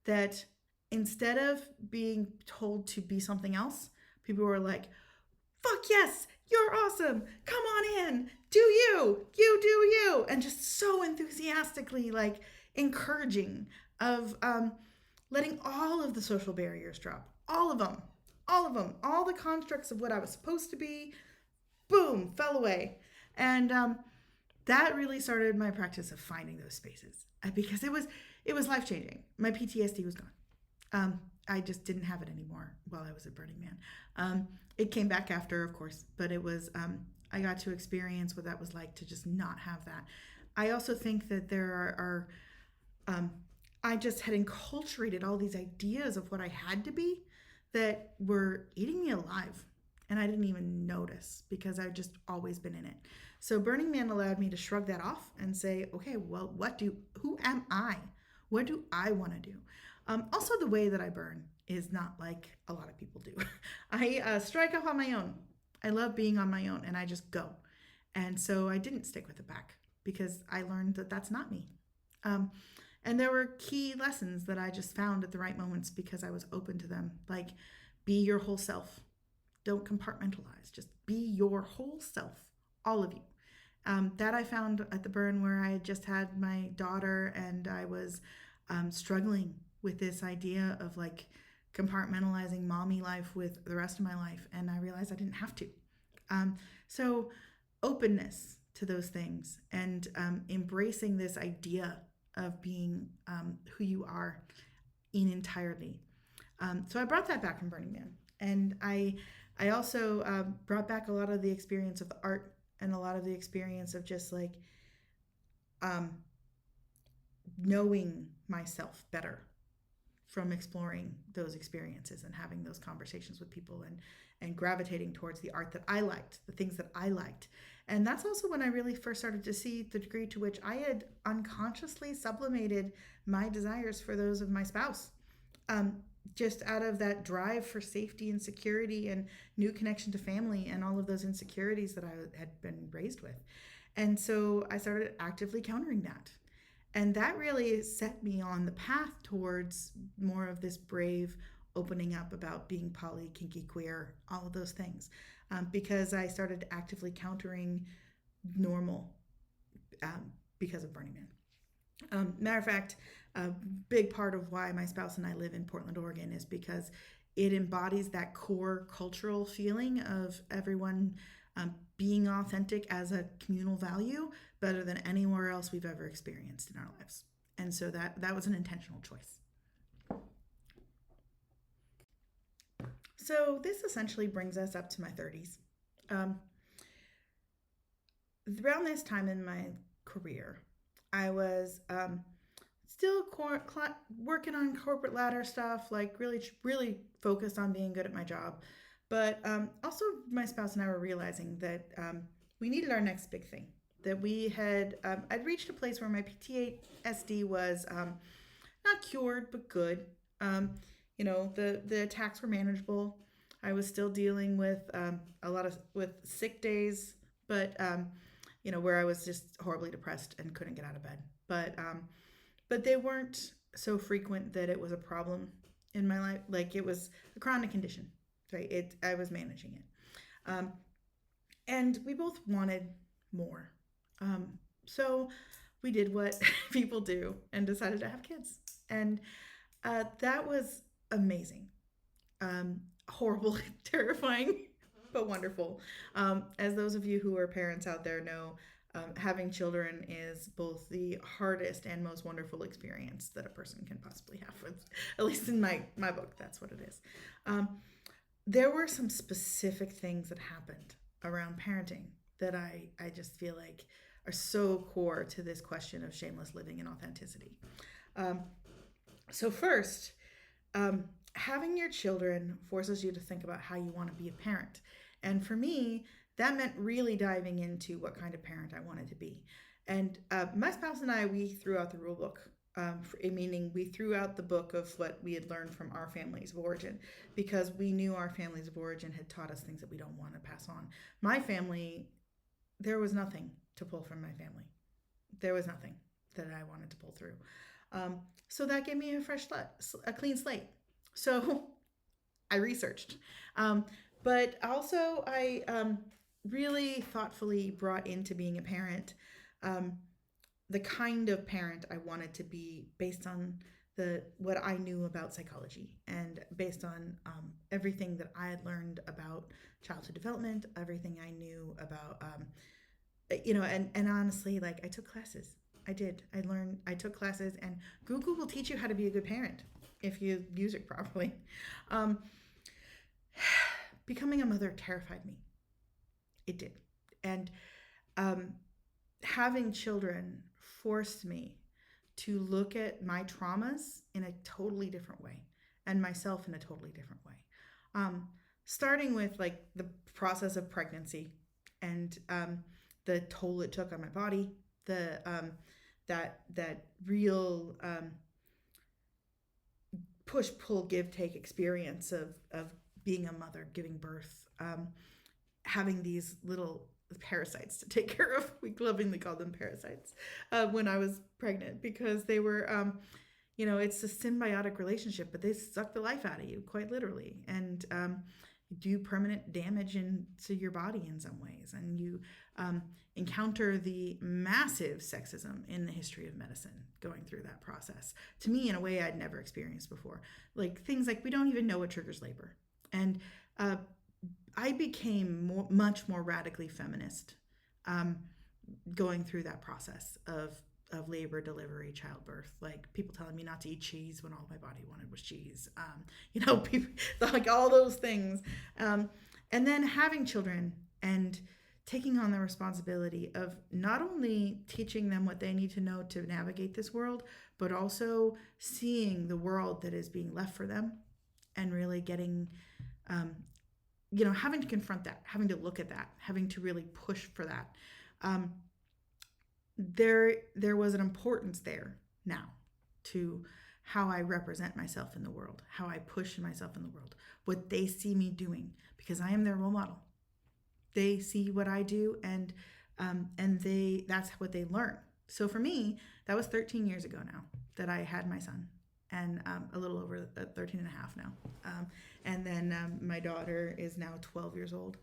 that instead of being told to be something else, people were like, fuck yes, you're awesome, come on in, do you do you, and just so enthusiastically like encouraging of letting all of the social barriers drop, all of them, all the constructs of what I was supposed to be, boom, fell away. And that really started my practice of finding those spaces because it was life-changing. My PTSD was gone. I just didn't have it anymore while I was at Burning Man. It came back after, of course, but it was, I got to experience what that was like to just not have that. I also think that there are I just had enculturated all these ideas of what I had to be that were eating me alive. And I didn't even notice because I've just always been in it. So Burning Man allowed me to shrug that off and say, okay, well, who am I? What do I want to do? Also, the way that I burn is not like a lot of people do. I strike off on my own. I love being on my own and I just go. And so I didn't stick with the pack because I learned that that's not me. Um, and there were key lessons that I just found at the right moments because I was open to them. Like, be your whole self. Don't compartmentalize. Just be your whole self, all of you. That I found at the burn where I had just had my daughter and I was struggling with this idea of like compartmentalizing mommy life with the rest of my life. And I realized I didn't have to. So, openness to those things and embracing this idea of being who you are in entirety. So I brought that back from Burning Man, and I also brought back a lot of the experience of the art and a lot of the experience of just like um, knowing myself better from exploring those experiences and having those conversations with people and gravitating towards the art that I liked, the things that I liked. And that's also when I really first started to see the degree to which I had unconsciously sublimated my desires for those of my spouse. Um, just out of that drive for safety and security and new connection to family and all of those insecurities that I had been raised with. And so I started actively countering that. And that really set me on the path towards more of this brave opening up about being poly, kinky, queer, all of those things. Because I started actively countering normal because of Burning Man. Matter of fact, a big part of why my spouse and I live in Portland, Oregon is because it embodies that core cultural feeling of everyone being authentic as a communal value better than anywhere else we've ever experienced in our lives. And so that was an intentional choice. So this essentially brings us up to my 30s. Um, Around this time in my career, I was still working on corporate ladder stuff, like really focused on being good at my job. But also, my spouse and I were realizing that we needed our next big thing. That we had, I'd reached a place where my PTSD was not cured, but good. The attacks were manageable. I was still dealing with a lot of with sick days, but where I was just horribly depressed and couldn't get out of bed. But they weren't so frequent that it was a problem in my life. Like it was a chronic condition, right? I was managing it, and we both wanted more. So we did what people do and decided to have kids, and that was amazing. Horrible, terrifying, but wonderful. As those of you who are parents out there know, having children is both the hardest and most wonderful experience that a person can possibly have. At least in my book, that's what it is. There were some specific things that happened around parenting that I just feel like are so core to this question of shameless living and authenticity. So first, having your children forces you to think about how you want to be a parent. And for me, that meant really diving into what kind of parent I wanted to be. And my spouse and I, we threw out the rule book, meaning we threw out the book of what we had learned from our families of origin because we knew our families of origin had taught us things that we don't want to pass on. My family, there was nothing to pull from my family. There was nothing that I wanted to pull through. So that gave me a clean slate. So I researched. But also I really thoughtfully brought into being a parent the kind of parent I wanted to be based on what I knew about psychology and based on everything that I had learned about childhood development, everything I knew about, and honestly, like I took classes. I took classes, and Google will teach you how to be a good parent if you use it properly. Becoming a mother terrified me. It did. And having children forced me to look at my traumas in a totally different way and myself in a totally different way. Starting with like the process of pregnancy and the toll it took on my body, the that real push pull give take experience of being a mother, giving birth, having these little parasites to take care of. We lovingly call them parasites when I was pregnant, because they were it's a symbiotic relationship, but they suck the life out of you, quite literally, and do permanent damage into your body in some ways. And you encounter the massive sexism in the history of medicine going through that process. To me, in a way I'd never experienced before. Like things like we don't even know what triggers labor. And I became much more radically feminist going through that process of labor, delivery, childbirth. Like people telling me not to eat cheese when all my body wanted was cheese. People, like all those things. And then having children and taking on the responsibility of not only teaching them what they need to know to navigate this world, but also seeing the world that is being left for them and really getting, having to confront that, having to look at that, having to really push for that. There was an importance there now to how I represent myself in the world, how I push myself in the world, what they see me doing, because I am their role model. They see what I do, and that's what they learn. So for me, that was 13 years ago now that I had my son, and a little over 13 and a half now. And then my daughter is now 12 years old,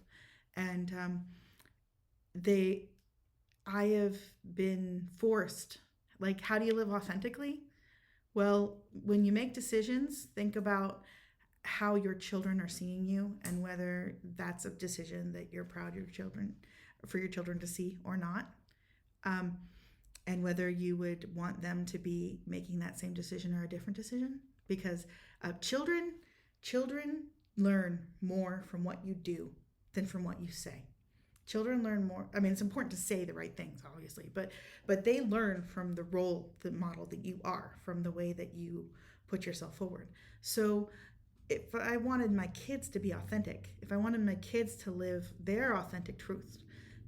and I have been forced. Like, how do you live authentically? Well, when you make decisions, think about how your children are seeing you and whether that's a decision that you're proud of for your children to see or not. And whether you would want them to be making that same decision or a different decision. Because children learn more from what you do than from what you say. Children learn more. I mean, it's important to say the right things, obviously, but they learn from the model that you are, from the way that you put yourself forward. So if I wanted my kids to be authentic, if I wanted my kids to live their authentic truths,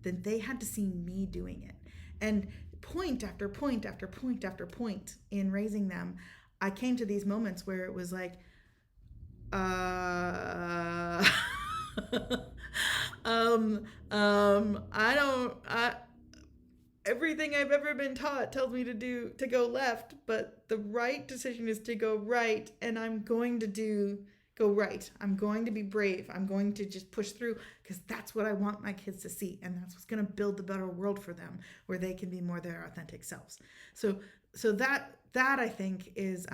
then they had to see me doing it. And point after point after point after point in raising them, I came to these moments where it was like, everything I've ever been taught tells me to go left, but the right decision is to go right, and I'm going to go right. I'm going to be brave. I'm going to just push through, because that's what I want my kids to see, and that's what's going to build the better world for them, where they can be more their authentic selves. So that I think is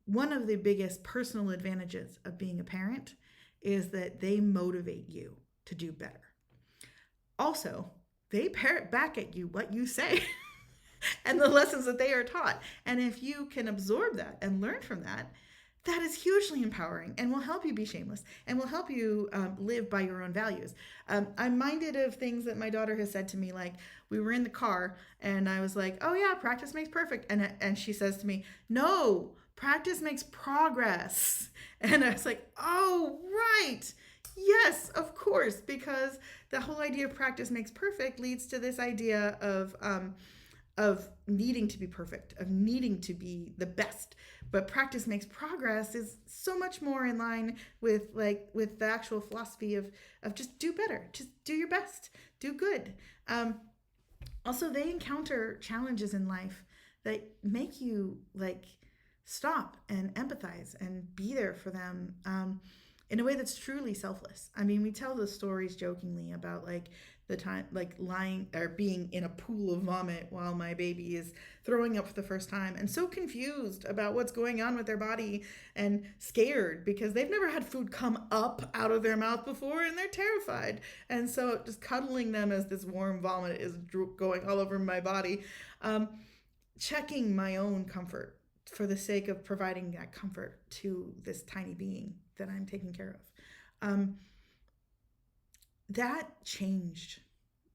one of the biggest personal advantages of being a parent, is that they motivate you to do better. Also, they parrot back at you what you say and the lessons that they are taught. And if you can absorb that and learn from that, that is hugely empowering and will help you be shameless and will help you live by your own values. I'm minded of things that my daughter has said to me, like we were in the car and I was like, oh yeah, practice makes perfect. And she says to me, no, practice makes progress. And I was like, oh, right. Yes, of course, because the whole idea of practice makes perfect leads to this idea of needing to be perfect, of needing to be the best. But practice makes progress is so much more in line with the actual philosophy of just do better, just do your best, do good. Also, they encounter challenges in life that make you stop and empathize and be there for them in a way that's truly selfless. I mean, we tell the stories jokingly about the time lying or being in a pool of vomit while my baby is throwing up for the first time and so confused about what's going on with their body and scared because they've never had food come up out of their mouth before and they're terrified. And so just cuddling them as this warm vomit is going all over my body, checking my own comfort for the sake of providing that comfort to this tiny being that I'm taking care of. That changed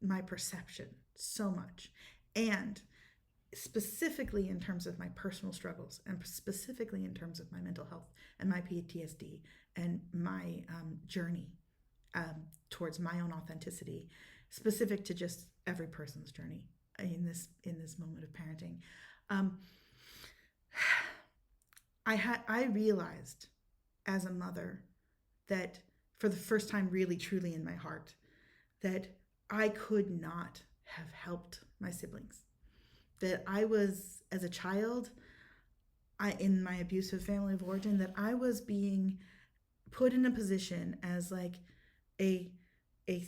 my perception so much. And specifically in terms of my personal struggles and specifically in terms of my mental health and my PTSD and my journey towards my own authenticity. specific to just every person's journey in this moment of parenting. Um, I realized as a mother that for the first time, really truly in my heart, that I could not have helped my siblings. That I was, as a child, in my abusive family of origin, that I was being put in a position as like a a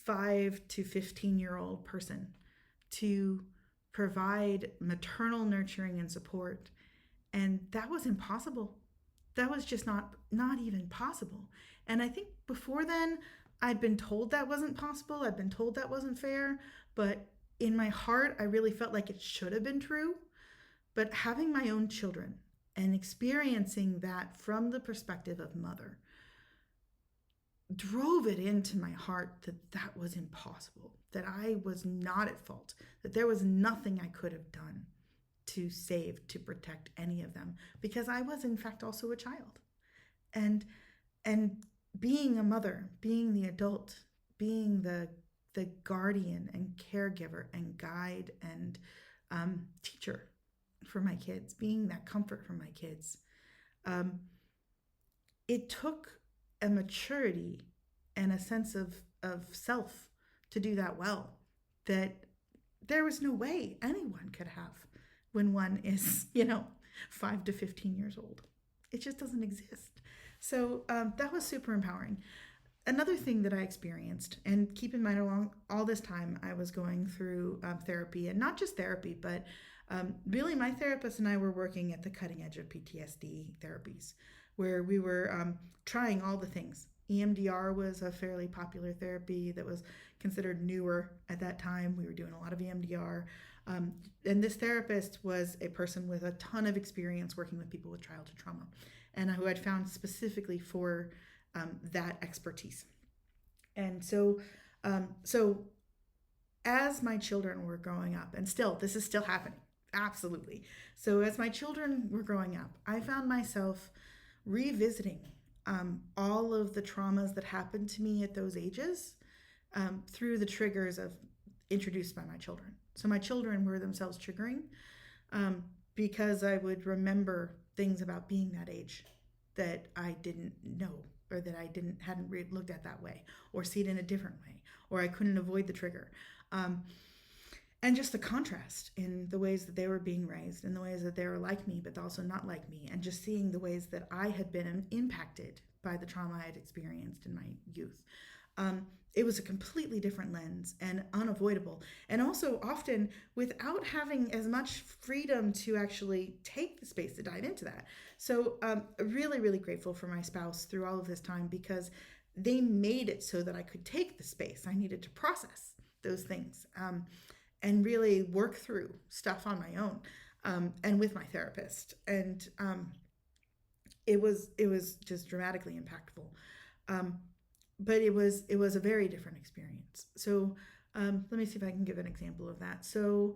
5 to 15-year-old person to provide maternal nurturing and support, and that was impossible. That was just not even possible. And I think before then I'd been told that wasn't possible. I'd been told that wasn't fair, but in my heart I really felt like it should have been true. But having my own children and experiencing that from the perspective of mother drove it into my heart that that was impossible, that I was not at fault, that there was nothing I could have done to save, to protect any of them, because I was in fact also a child. And and being a mother, being the adult, being the guardian and caregiver and guide and teacher for my kids, being that comfort for my kids, um, it took a maturity and a sense of self to do that well, that there was no way anyone could have when one is, 5 to 15 years old. It just doesn't exist. So that was super empowering. Another thing that I experienced, and keep in mind, along all this time, I was going through therapy, and not just therapy, but really my therapist and I were working at the cutting edge of PTSD therapies, where we were trying all the things. EMDR was a fairly popular therapy that was considered newer at that time. We were doing a lot of EMDR. And this therapist was a person with a ton of experience working with people with childhood trauma, and who I'd found specifically for that expertise. And so as my children were growing up, and still, this is still happening, absolutely. So as my children were growing up, I found myself revisiting all of the traumas that happened to me at those ages through the triggers of introduced by my children. So my children were themselves triggering because I would remember things about being that age that I didn't know, or that I hadn't looked at that way, or see it in a different way, or I couldn't avoid the trigger. And just the contrast in the ways that they were being raised, in the ways that they were like me, but also not like me, and just seeing the ways that I had been impacted by the trauma I had experienced in my youth. It was a completely different lens and unavoidable. And also often without having as much freedom to actually take the space to dive into that. So really, really grateful for my spouse through all of this time, because they made it so that I could take the space I needed to process those things and really work through stuff on my own and with my therapist. And it was just dramatically impactful. But it was a very different experience. So let me see if I can give an example of that. So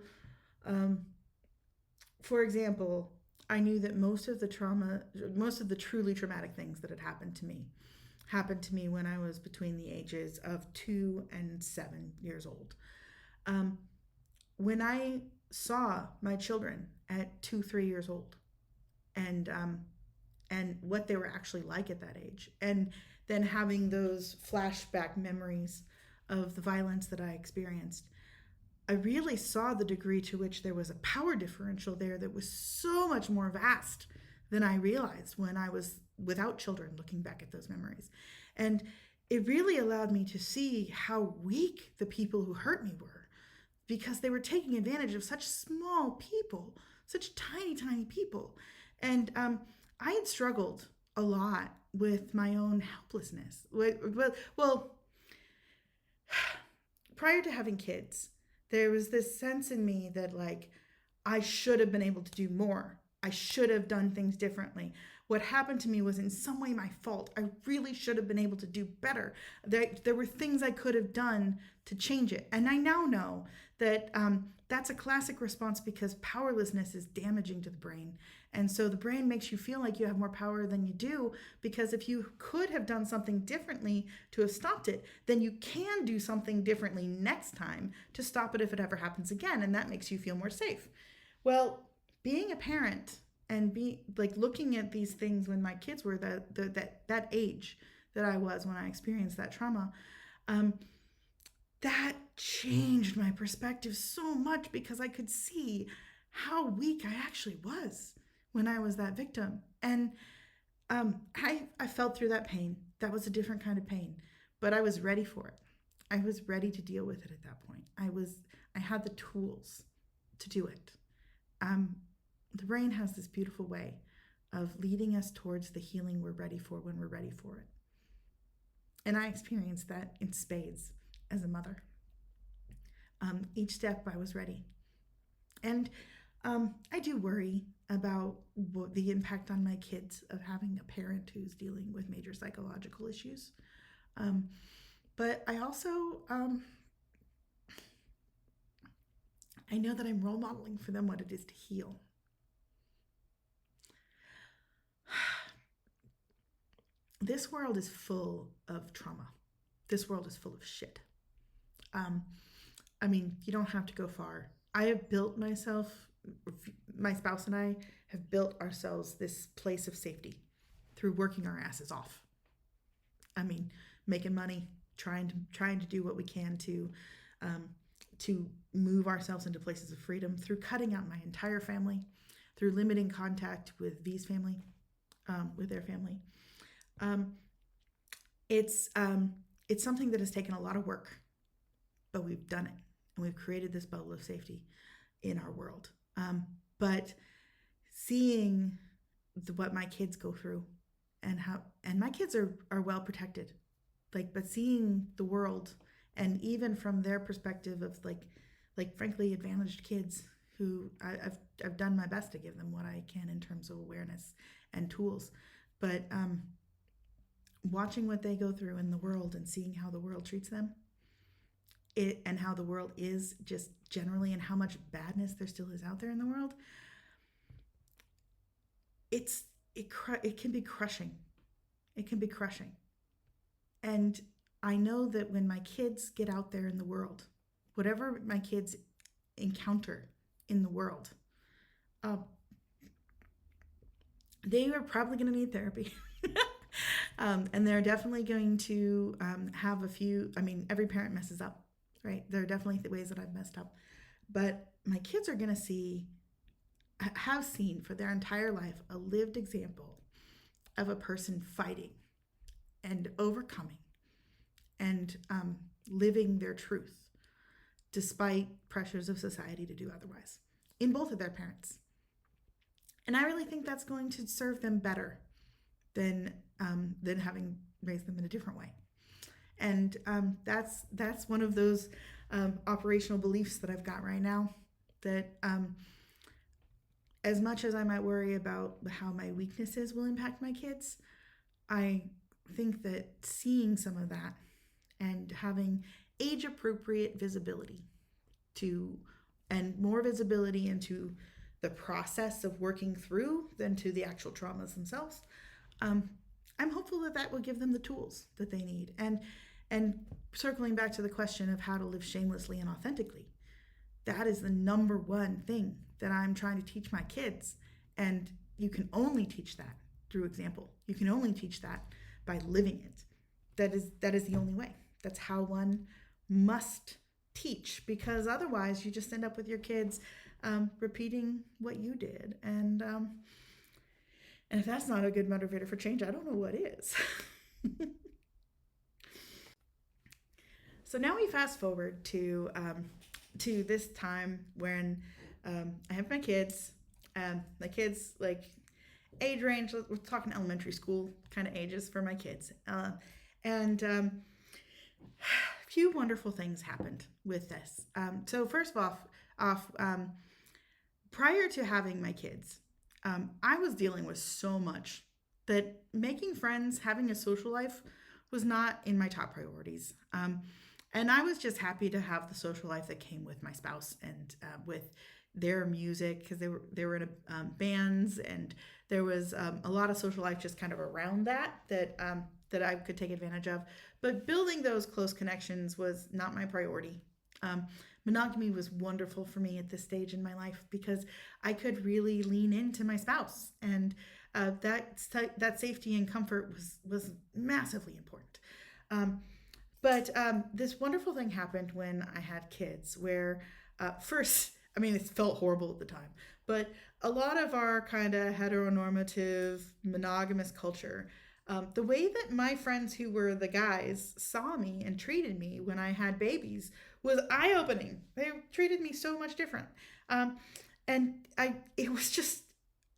for example, I knew that most of the truly traumatic things that had happened to me when I was between the ages of 2 and 7 years old. When I saw my children at 2, 3 years old, and what they were actually like at that age, and then having those flashback memories of the violence that I experienced, I really saw the degree to which there was a power differential there that was so much more vast than I realized when I was without children, looking back at those memories. And it really allowed me to see how weak the people who hurt me were, because they were taking advantage of such small people, such tiny, tiny people. And I had struggled a lot with my own helplessness. Well, prior to having kids, there was this sense in me that, like, I should have been able to do more. I should have done things differently. What happened to me was in some way my fault. I really should have been able to do better. There were things I could have done to change it. And I now know that that's a classic response because powerlessness is damaging to the brain. And so the brain makes you feel like you have more power than you do, because if you could have done something differently to have stopped it, then you can do something differently next time to stop it if it ever happens again. And that makes you feel more safe. Well, being a parent and be like looking at these things when my kids were that age that I was when I experienced that trauma, um, that changed my perspective so much, because I could see how weak I actually was when I was that victim. And I felt through that pain. That was a different kind of pain, but I was ready for it. I was ready to deal with it at that point. I had the tools to do it. The brain has this beautiful way of leading us towards the healing we're ready for when we're ready for it. And I experienced that in spades as a mother. Each step I was ready. And I do worry about the impact on my kids of having a parent who's dealing with major psychological issues. But I also, I know that I'm role modeling for them what it is to heal. This world is full of trauma. This world is full of shit. I mean, you don't have to go far. I have built myself, my spouse and I have built ourselves this place of safety through working our asses off. I mean, making money, trying to do what we can to move ourselves into places of freedom, through cutting out my entire family, through limiting contact with V's family, with their family. It's something that has taken a lot of work, but we've done it, and we've created this bubble of safety in our world. But seeing what my kids go through, and my kids are well protected, but seeing the world, and even from their perspective of frankly advantaged kids who I've done my best to give them what I can in terms of awareness and tools, but watching what they go through in the world and seeing how the world treats them, and how the world is just generally, and how much badness there still is out there in the world, it can be crushing. It can be crushing. And I know that when my kids get out there in the world, whatever my kids encounter in the world, they are probably going to need therapy. And they're definitely going to have a few, every parent messes up, right? There are definitely ways that I've messed up. But my kids are going to have seen for their entire life a lived example of a person fighting and overcoming and living their truth despite pressures of society to do otherwise, in both of their parents. And I really think that's going to serve them better than having raised them in a different way. And that's one of those operational beliefs that I've got right now, that as much as I might worry about how my weaknesses will impact my kids, I think that seeing some of that and having age-appropriate visibility and more visibility into the process of working through than to the actual traumas themselves, I'm hopeful that will give them the tools that they need. And circling back to the question of how to live shamelessly and authentically, that is the number one thing that I'm trying to teach my kids. And you can only teach that through example. You can only teach that by living it. That is the only way. That's how one must teach, because otherwise you just end up with your kids repeating what you did. And if that's not a good motivator for change, I don't know what is. So now we fast forward to this time when I have my kids. My kids, age range, we're talking elementary school kind of ages for my kids. And a few wonderful things happened with this. So first off, prior to having my kids, I was dealing with so much that making friends, having a social life was not in my top priorities. And I was just happy to have the social life that came with my spouse and with their music, because they were in bands, and there was a lot of social life just kind of around that I could take advantage of. But building those close connections was not my priority. Um, Monogamy was wonderful for me at this stage in my life because I could really lean into my spouse, and that safety and comfort was massively important. Um, but this wonderful thing happened when I had kids, where first, I mean, it felt horrible at the time, but a lot of our kind of heteronormative, monogamous culture, the way that my friends who were the guys saw me and treated me when I had babies was eye opening. They treated me so much different. Um, it was just,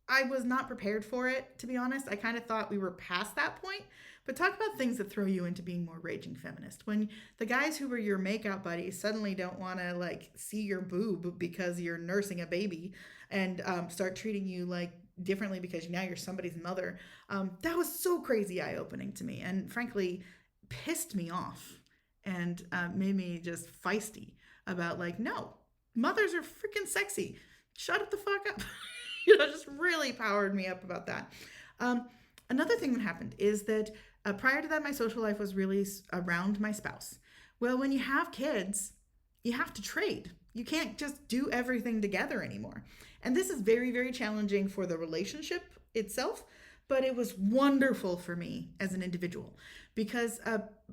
I was not prepared for it, to be honest. I kind of thought we were past that point. But talk about things that throw you into being more raging feminist. When the guys who were your makeout buddies suddenly don't want to like see your boob because you're nursing a baby, and start treating you like differently because now you're somebody's mother, that was so crazy eye opening to me, and frankly, pissed me off, and made me just feisty about like, no, mothers are freaking sexy. Shut it the fuck up. Just really powered me up about that. Um, Another thing that happened is that prior to that, my social life was really around my spouse. Well, when you have kids, you have to trade. You can't just do everything together anymore. And this is very, very challenging for the relationship itself, but it was wonderful for me as an individual because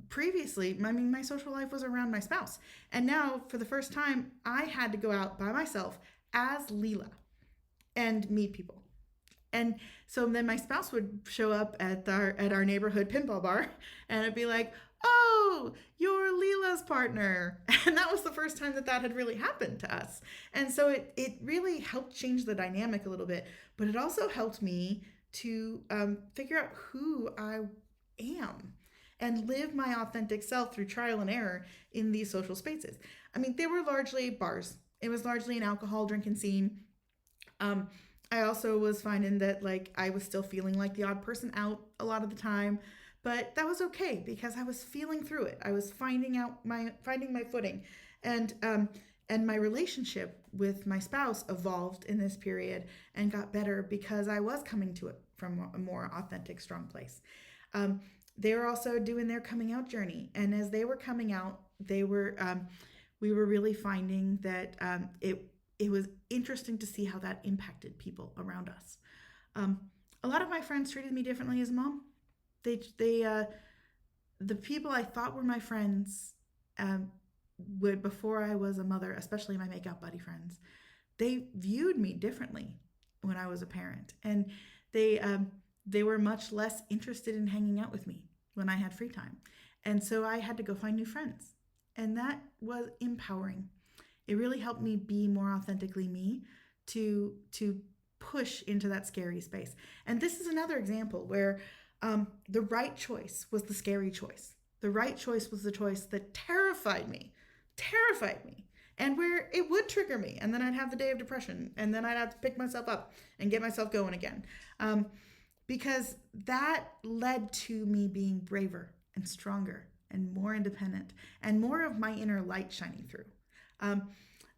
previously, I mean, my social life was around my spouse. And now, for the first time, I had to go out by myself as Leela and meet people. And so then my spouse would show up at our neighborhood pinball bar, and it'd be like, "Oh, you're Leela's partner," and that was the first time that had really happened to us. And so it really helped change the dynamic a little bit, but it also helped me to figure out who I am and live my authentic self through trial and error in these social spaces. I mean, they were largely bars. It was largely an alcohol drinking scene. Um, I also was finding that like I was still feeling like the odd person out a lot of the time, but that was okay because I was feeling through it. I was finding my footing, and my relationship with my spouse evolved in this period and got better because I was coming to it from a more authentic, strong place. Um, they were also doing their coming out journey, and as they were coming out, we were really finding that it was interesting to see how that impacted people around us. Um, a lot of my friends treated me differently as a mom. The people I thought were my friends, would before I was a mother, especially my makeout buddy friends, they viewed me differently when I was a parent, and they were much less interested in hanging out with me when I had free time, and so I had to go find new friends, and that was empowering. It really helped me be more authentically me to push into that scary space. And this is another example where the right choice was the scary choice. The right choice was the choice that terrified me, and where it would trigger me. And then I'd have the day of depression, and then I'd have to pick myself up and get myself going again. Because that led to me being braver and stronger and more independent and more of my inner light shining through.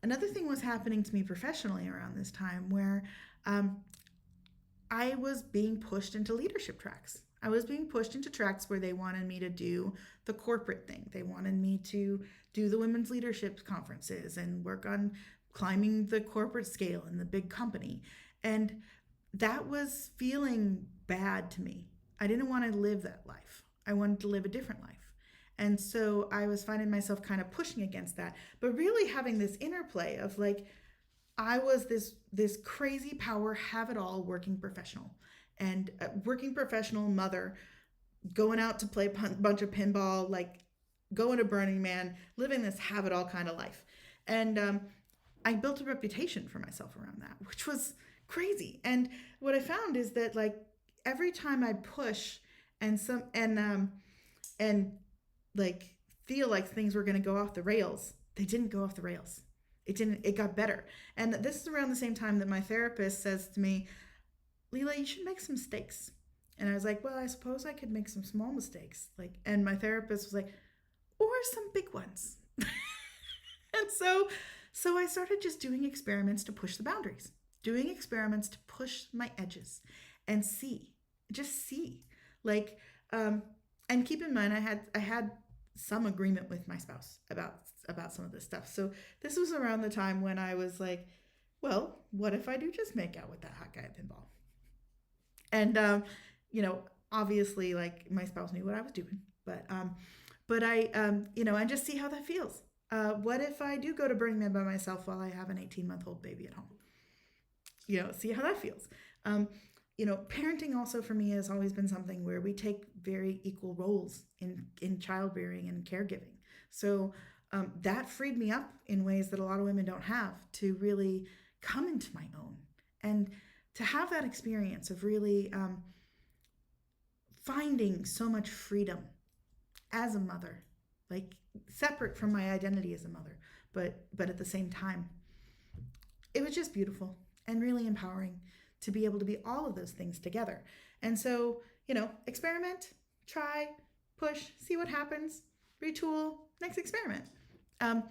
Another thing was happening to me professionally around this time where I was being pushed into leadership tracks. I was being pushed into tracks where they wanted me to do the corporate thing. They wanted me to do the women's leadership conferences and work on climbing the corporate scale in the big company. And that was feeling bad to me. I didn't want to live that life. I wanted to live a different life. And so I was finding myself kind of pushing against that, but really having this interplay of like, I was this crazy power, have it all working professional, and working professional mother, going out to play a bunch of pinball, like going to Burning Man, living this have it all kind of life. And I built a reputation for myself around that, which was crazy. And what I found is that like every time I'd push and like feel like things were going to go off the rails, they didn't go off the rails. It got better. And this is around the same time that my therapist says to me, "Leela, you should make some mistakes." And I was like, "Well, I suppose I could make some small mistakes." And my therapist was like, "Or were some big ones. And so I started just doing experiments to push the boundaries, doing experiments to push my edges and see, just see. Like, um, and keep in mind, I had some agreement with my spouse about some of this stuff. So this was around the time when I was like, well, what if I do just make out with that hot guy at pinball? And you know, obviously, like my spouse knew what I was doing, but and just see how that feels. What if I do go to Burning Man by myself while I have an 18-month-old baby at home? See how that feels. Parenting also for me has always been something where we take very equal roles in childbearing and caregiving. So that freed me up in ways that a lot of women don't have to really come into my own and to have that experience of really finding so much freedom as a mother, like separate from my identity as a mother, but at the same time, it was just beautiful and really empowering to be able to be all of those things together. And so, experiment, try, push, see what happens, retool, next experiment. Um,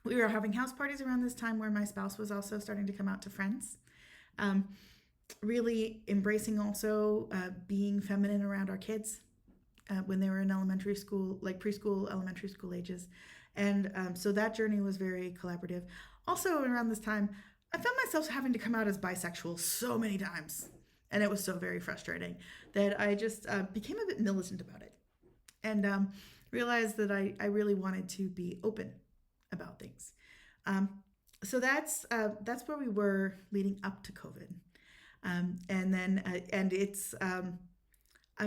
we were having house parties around this time where my spouse was also starting to come out to friends. Um, Really embracing also being feminine around our kids when they were in elementary school, like preschool, elementary school ages. And so that journey was very collaborative. Also, around this time, I found myself having to come out as bisexual so many times. And it was so very frustrating that I just became a bit militant about it and realized that I really wanted to be open about things. So that's where we were leading up to COVID. I'm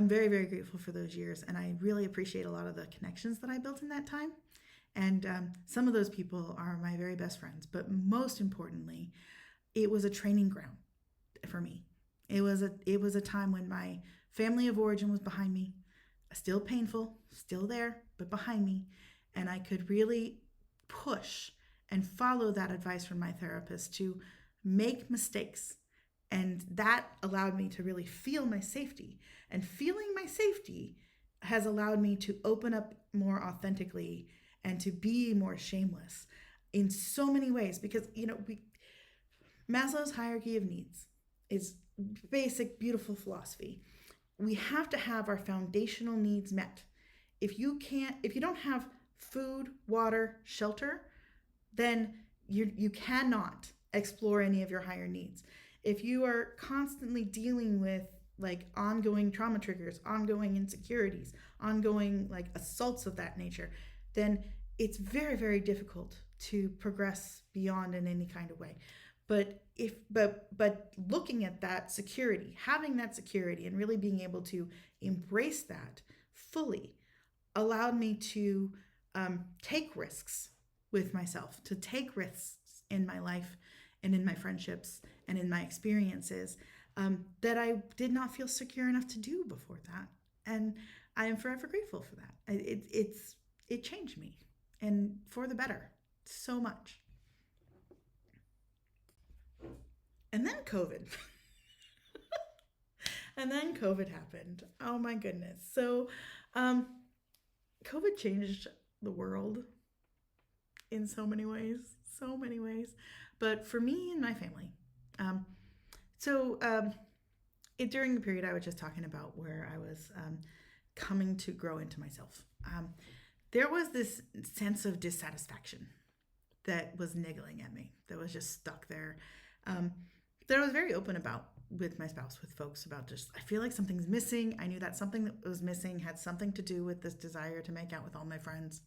very, very grateful for those years. And I really appreciate a lot of the connections that I built in that time. And some of those people are my very best friends. But most importantly, it was a training ground for me. It was a time when my family of origin was behind me, still painful, still there, but behind me. And I could really push and follow that advice from my therapist to make mistakes. And that allowed me to really feel my safety. And feeling my safety has allowed me to open up more authentically and to be more shameless in so many ways. Because, Maslow's hierarchy of needs is basic, beautiful philosophy. We have to have our foundational needs met. If you don't have food, water, shelter, then you cannot explore any of your higher needs. If you are constantly dealing with like ongoing trauma triggers, ongoing insecurities, ongoing like assaults of that nature, then it's very, very difficult to progress beyond in any kind of way. But looking at that security, having that security and really being able to embrace that fully allowed me to take risks with myself, to take risks in my life and in my friendships and in my experiences that I did not feel secure enough to do before that. And I am forever grateful for that. It changed me, and for the better, so much. And then COVID. And then COVID happened. Oh my goodness. So COVID changed the world in so many ways, so many ways. But for me and my family, during the period I was just talking about where I was coming to grow into myself, there was this sense of dissatisfaction that was niggling at me, that was just stuck there, that I was very open about with my spouse, with folks, about just, I feel like something's missing. I knew that something that was missing had something to do with this desire to make out with all my friends.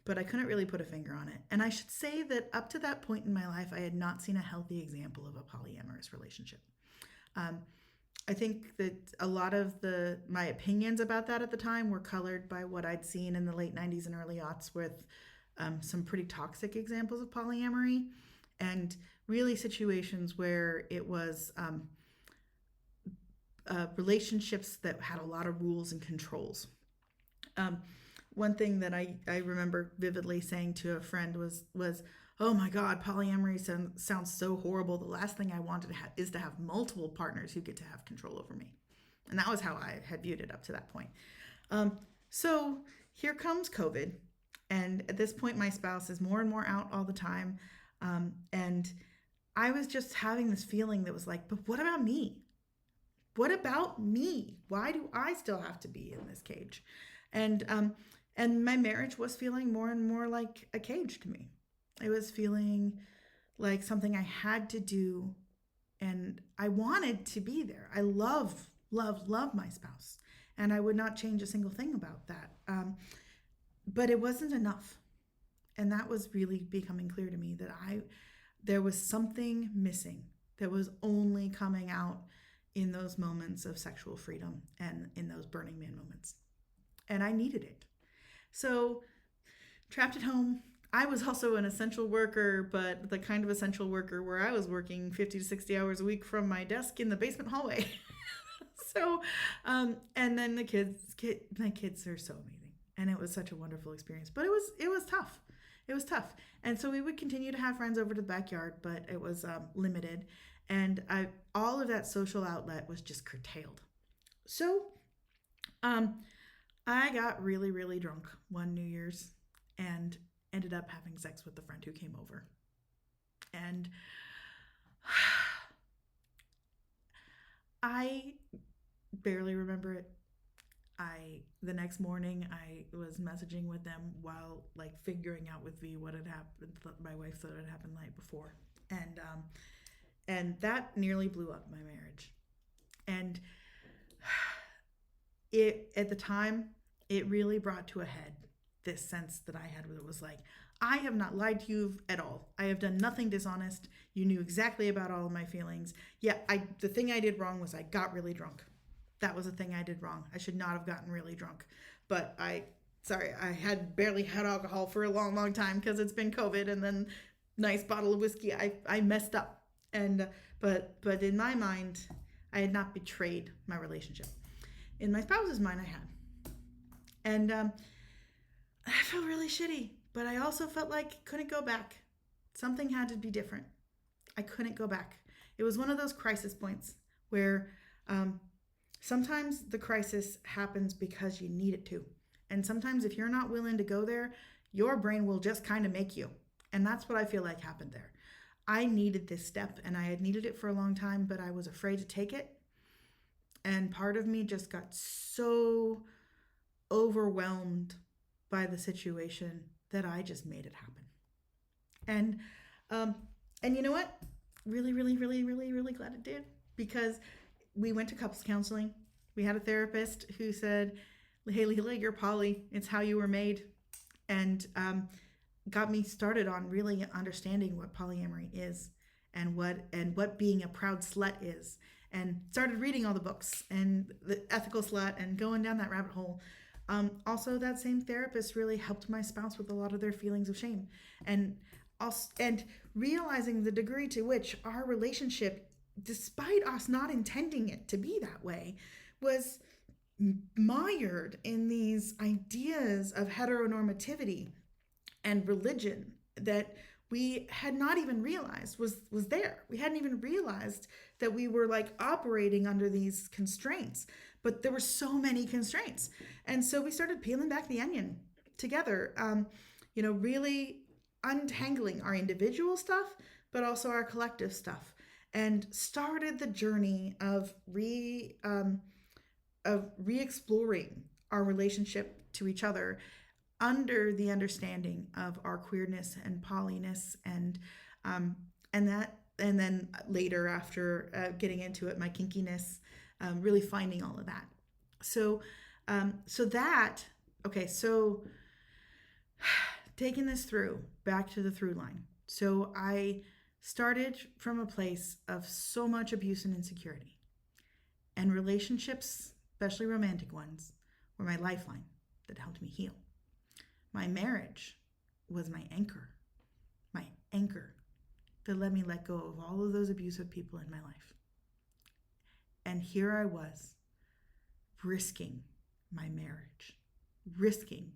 But I couldn't really put a finger on it. And I should say that up to that point in my life, I had not seen a healthy example of a polyamorous relationship. I think that a lot of my opinions about that at the time were colored by what I'd seen in the late 90s and early aughts with some pretty toxic examples of polyamory, and really situations where it was relationships that had a lot of rules and controls. One thing that I remember vividly saying to a friend was, oh my God, polyamory sounds so horrible. The last thing I wanted to have is to have multiple partners who get to have control over me. And that was how I had viewed it up to that point. So, here comes COVID. And at this point, my spouse is more and more out all the time. And I was just having this feeling that was like, but what about me? What about me? Why do I still have to be in this cage? And and my marriage was feeling more and more like a cage to me. It was feeling like something I had to do, and I wanted to be there. I love my spouse, and I would not change a single thing about that. But it wasn't enough, and that was really becoming clear to me that there was something missing that was only coming out in those moments of sexual freedom and in those Burning Man moments, and I needed it. So, trapped at home, I was also an essential worker, but the kind of essential worker where I was working 50 to 60 hours a week from my desk in the basement hallway. So, and then my kids are so amazing, and it was such a wonderful experience. But it was tough. It was tough, and so we would continue to have friends over to the backyard, but it was limited, and all of that social outlet was just curtailed. So, I got really, really drunk one New Year's and ended up having sex with the friend who came over. And I barely remember it. The next morning I was messaging with them while like figuring out with V what had happened. My wife thought it had happened the night before, and that nearly blew up my marriage. And it at the time it really brought to a head this sense that I had where it was like, I have not lied to you at all. I have done nothing dishonest. You knew exactly about all of my feelings. Yeah, the thing I did wrong was I got really drunk. That was the thing I did wrong. I should not have gotten really drunk. But I had barely had alcohol for a long, long time because it's been COVID, and then nice bottle of whiskey. I messed up. And but in my mind, I had not betrayed my relationship. In my spouse's mind, I had. And I felt really shitty, but I also felt like couldn't go back. Something had to be different. I couldn't go back. It was one of those crisis points where sometimes the crisis happens because you need it to. And sometimes if you're not willing to go there, your brain will just kind of make you. And that's what I feel like happened there. I needed this step, and I had needed it for a long time, but I was afraid to take it. And part of me just got so overwhelmed by the situation that I just made it happen. And you know what? Really, really, really, really, really glad it did, because we went to couples counseling. We had a therapist who said, hey, Leela, you're poly. It's how you were made. And got me started on really understanding what polyamory is and what being a proud slut is. And started reading all the books and the ethical slut and going down that rabbit hole. Also, that same therapist really helped my spouse with a lot of their feelings of shame, and realizing the degree to which our relationship, despite us not intending it to be that way, was mired in these ideas of heteronormativity and religion that we had not even realized was there. We hadn't even realized that we were like operating under these constraints, but there were so many constraints. And so we started peeling back the onion together, really untangling our individual stuff, but also our collective stuff, and started the journey of re-exploring our relationship to each other under the understanding of our queerness and polyness, and then later, after getting into it, my kinkiness, really finding all of that. So taking this through back to the through line. So I started from a place of so much abuse and insecurity, and relationships, especially romantic ones, were my lifeline that helped me heal. My marriage was my anchor that let me let go of all of those abusive people in my life. And here I was, risking my marriage, risking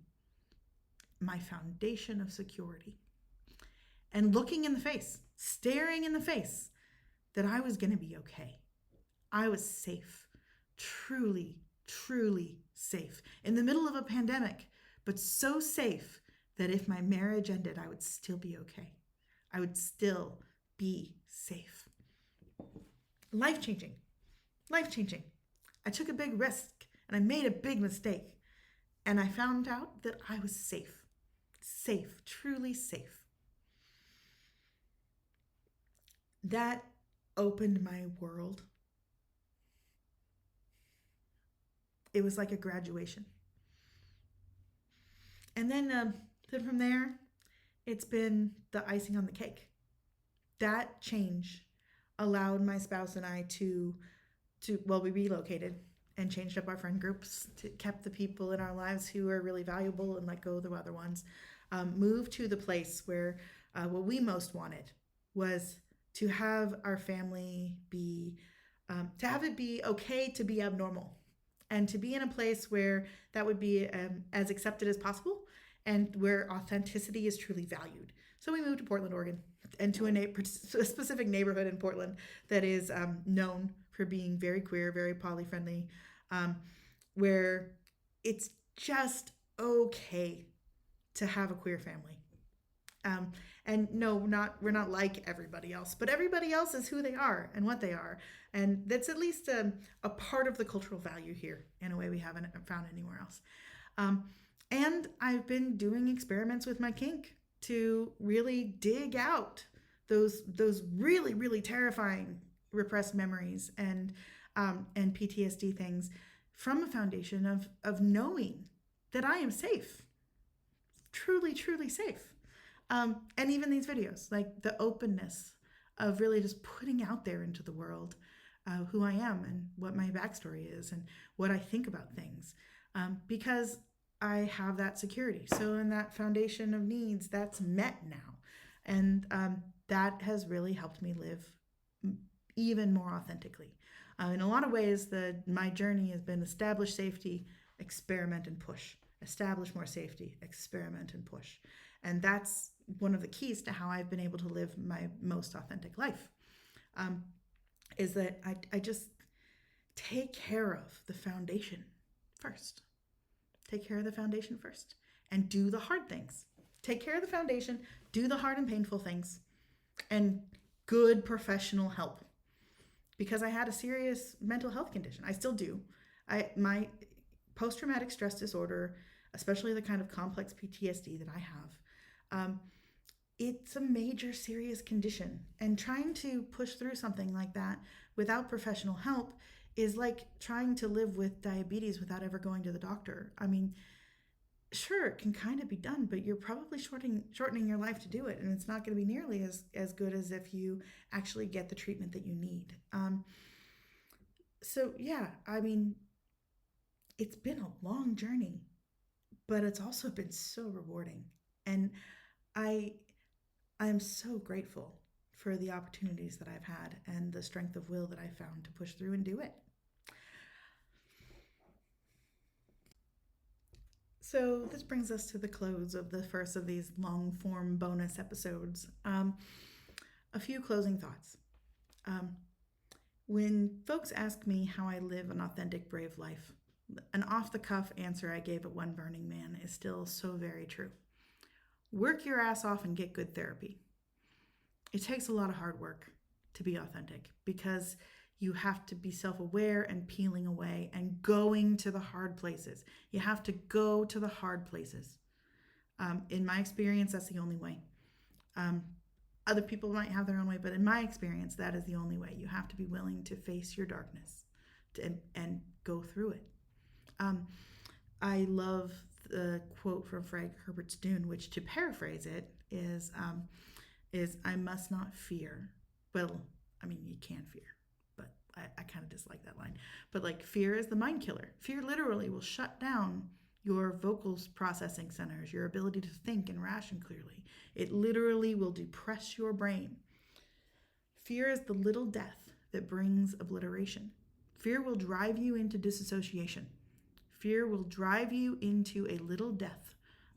my foundation of security, and looking in the face, staring in the face, that I was going to be okay. I was safe, truly, truly safe, in the middle of a pandemic, but so safe that if my marriage ended, I would still be okay. I would still be safe. Life changing. Life changing. I took a big risk and I made a big mistake. And I found out that I was safe. Safe, truly safe. That opened my world. It was like a graduation. And then from there, it's been the icing on the cake. That change allowed my spouse and I to we relocated and changed up our friend groups, kept the people in our lives who are really valuable and let go of the other ones. Moved to the place where what we most wanted was to have our family be, to have it be okay to be abnormal, and to be in a place where that would be as accepted as possible and where authenticity is truly valued. So we moved to Portland, Oregon, and to a specific neighborhood in Portland that is known for being very queer, very poly-friendly, where it's just okay to have a queer family. And no, we're not like everybody else, but everybody else is who they are and what they are. And that's at least a part of the cultural value here in a way we haven't found anywhere else. And I've been doing experiments with my kink to really dig out those really, really terrifying repressed memories and PTSD things from a foundation of knowing that I am safe, truly, truly safe. And even these videos, like the openness of really just putting out there into the world who I am and what my backstory is and what I think about things, because I have that security. So in that foundation of needs, that's met now. And that has really helped me live even more authentically. In a lot of ways, my journey has been establish safety, experiment and push. Establish more safety, experiment and push. And that's one of the keys to how I've been able to live my most authentic life, is that I just take care of the foundation first. Take care of the foundation first and do the hard things. Take care of the foundation, do the hard and painful things, and good professional help. Because I had a serious mental health condition. I still do. My post-traumatic stress disorder, especially the kind of complex PTSD that I have, it's a major serious condition. And trying to push through something like that without professional help is like trying to live with diabetes without ever going to the doctor. I mean, sure, it can kind of be done, but you're probably shortening your life to do it. And it's not going to be nearly as good as if you actually get the treatment that you need. So yeah, I mean, it's been a long journey, but it's also been so rewarding. And I am so grateful for the opportunities that I've had and the strength of will that I found to push through and do it. So this brings us to the close of the first of these long form bonus episodes. A few closing thoughts. When folks ask me how I live an authentic, brave life, an off the cuff answer I gave at One Burning Man is still so very true. Work your ass off and get good therapy. It takes a lot of hard work to be authentic because you have to be self-aware and peeling away and going to the hard places. You have to go to the hard places. In my experience, that's the only way. Other people might have their own way, but in my experience, that is the only way. You have to be willing to face your darkness and go through it. I love the quote from Frank Herbert's Dune, which, to paraphrase it, is I must not fear. Well, I mean, you can fear, but I kind of dislike that line. But like, fear is the mind killer. Fear literally will shut down your vocals processing centers, your ability to think and ration clearly. It literally will depress your brain. Fear is the little death that brings obliteration. Fear will drive you into disassociation. Fear will drive you into a little death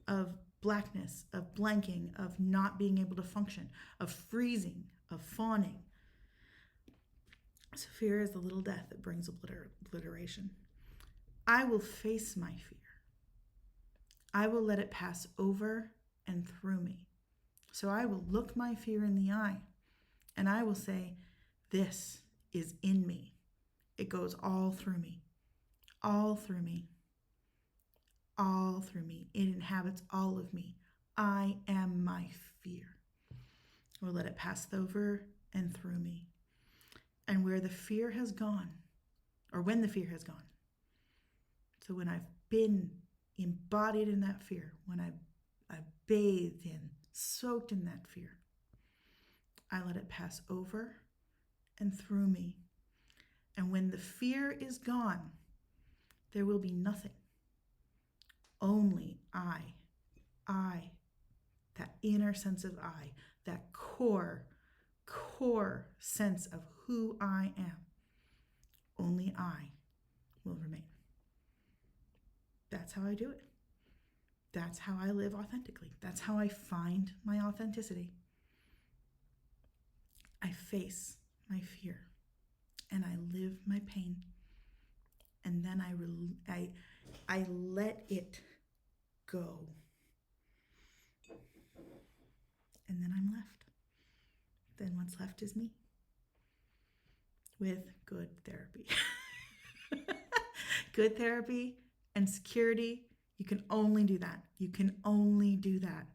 of blackness, of blanking, of not being able to function, of freezing, of fawning. So fear is the little death that brings obliteration. I will face my fear. I will let it pass over and through me. So I will look my fear in the eye and I will say, this is in me. It goes all through me, all through me, all through me. It inhabits all of me. I am my fear. We'll let it pass over and through me. And where the fear has gone, or when the fear has gone, so when I've been embodied in that fear, when I've bathed in, soaked in that fear, I let it pass over and through me. And when the fear is gone, there will be nothing. Only I, that inner sense of I, that core sense of who I am. Only I will remain. That's how I do it. That's how I live authentically. That's how I find my authenticity. I face my fear and I live my pain. And then I let it go. And then I'm left. Then what's left is me. With good therapy. Good therapy and security. You can only do that. You can only do that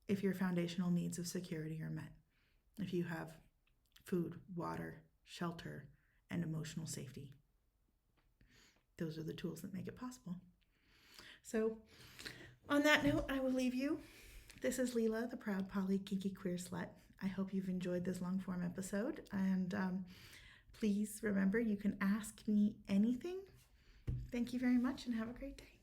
if your foundational needs of security are met. If you have food, water, shelter, and emotional safety. Those are the tools that make it possible. So, on that note, I will leave you. This is Leela, the proud poly kinky queer slut. I hope you've enjoyed this long form episode. And please remember, you can ask me anything. Thank you very much and have a great day.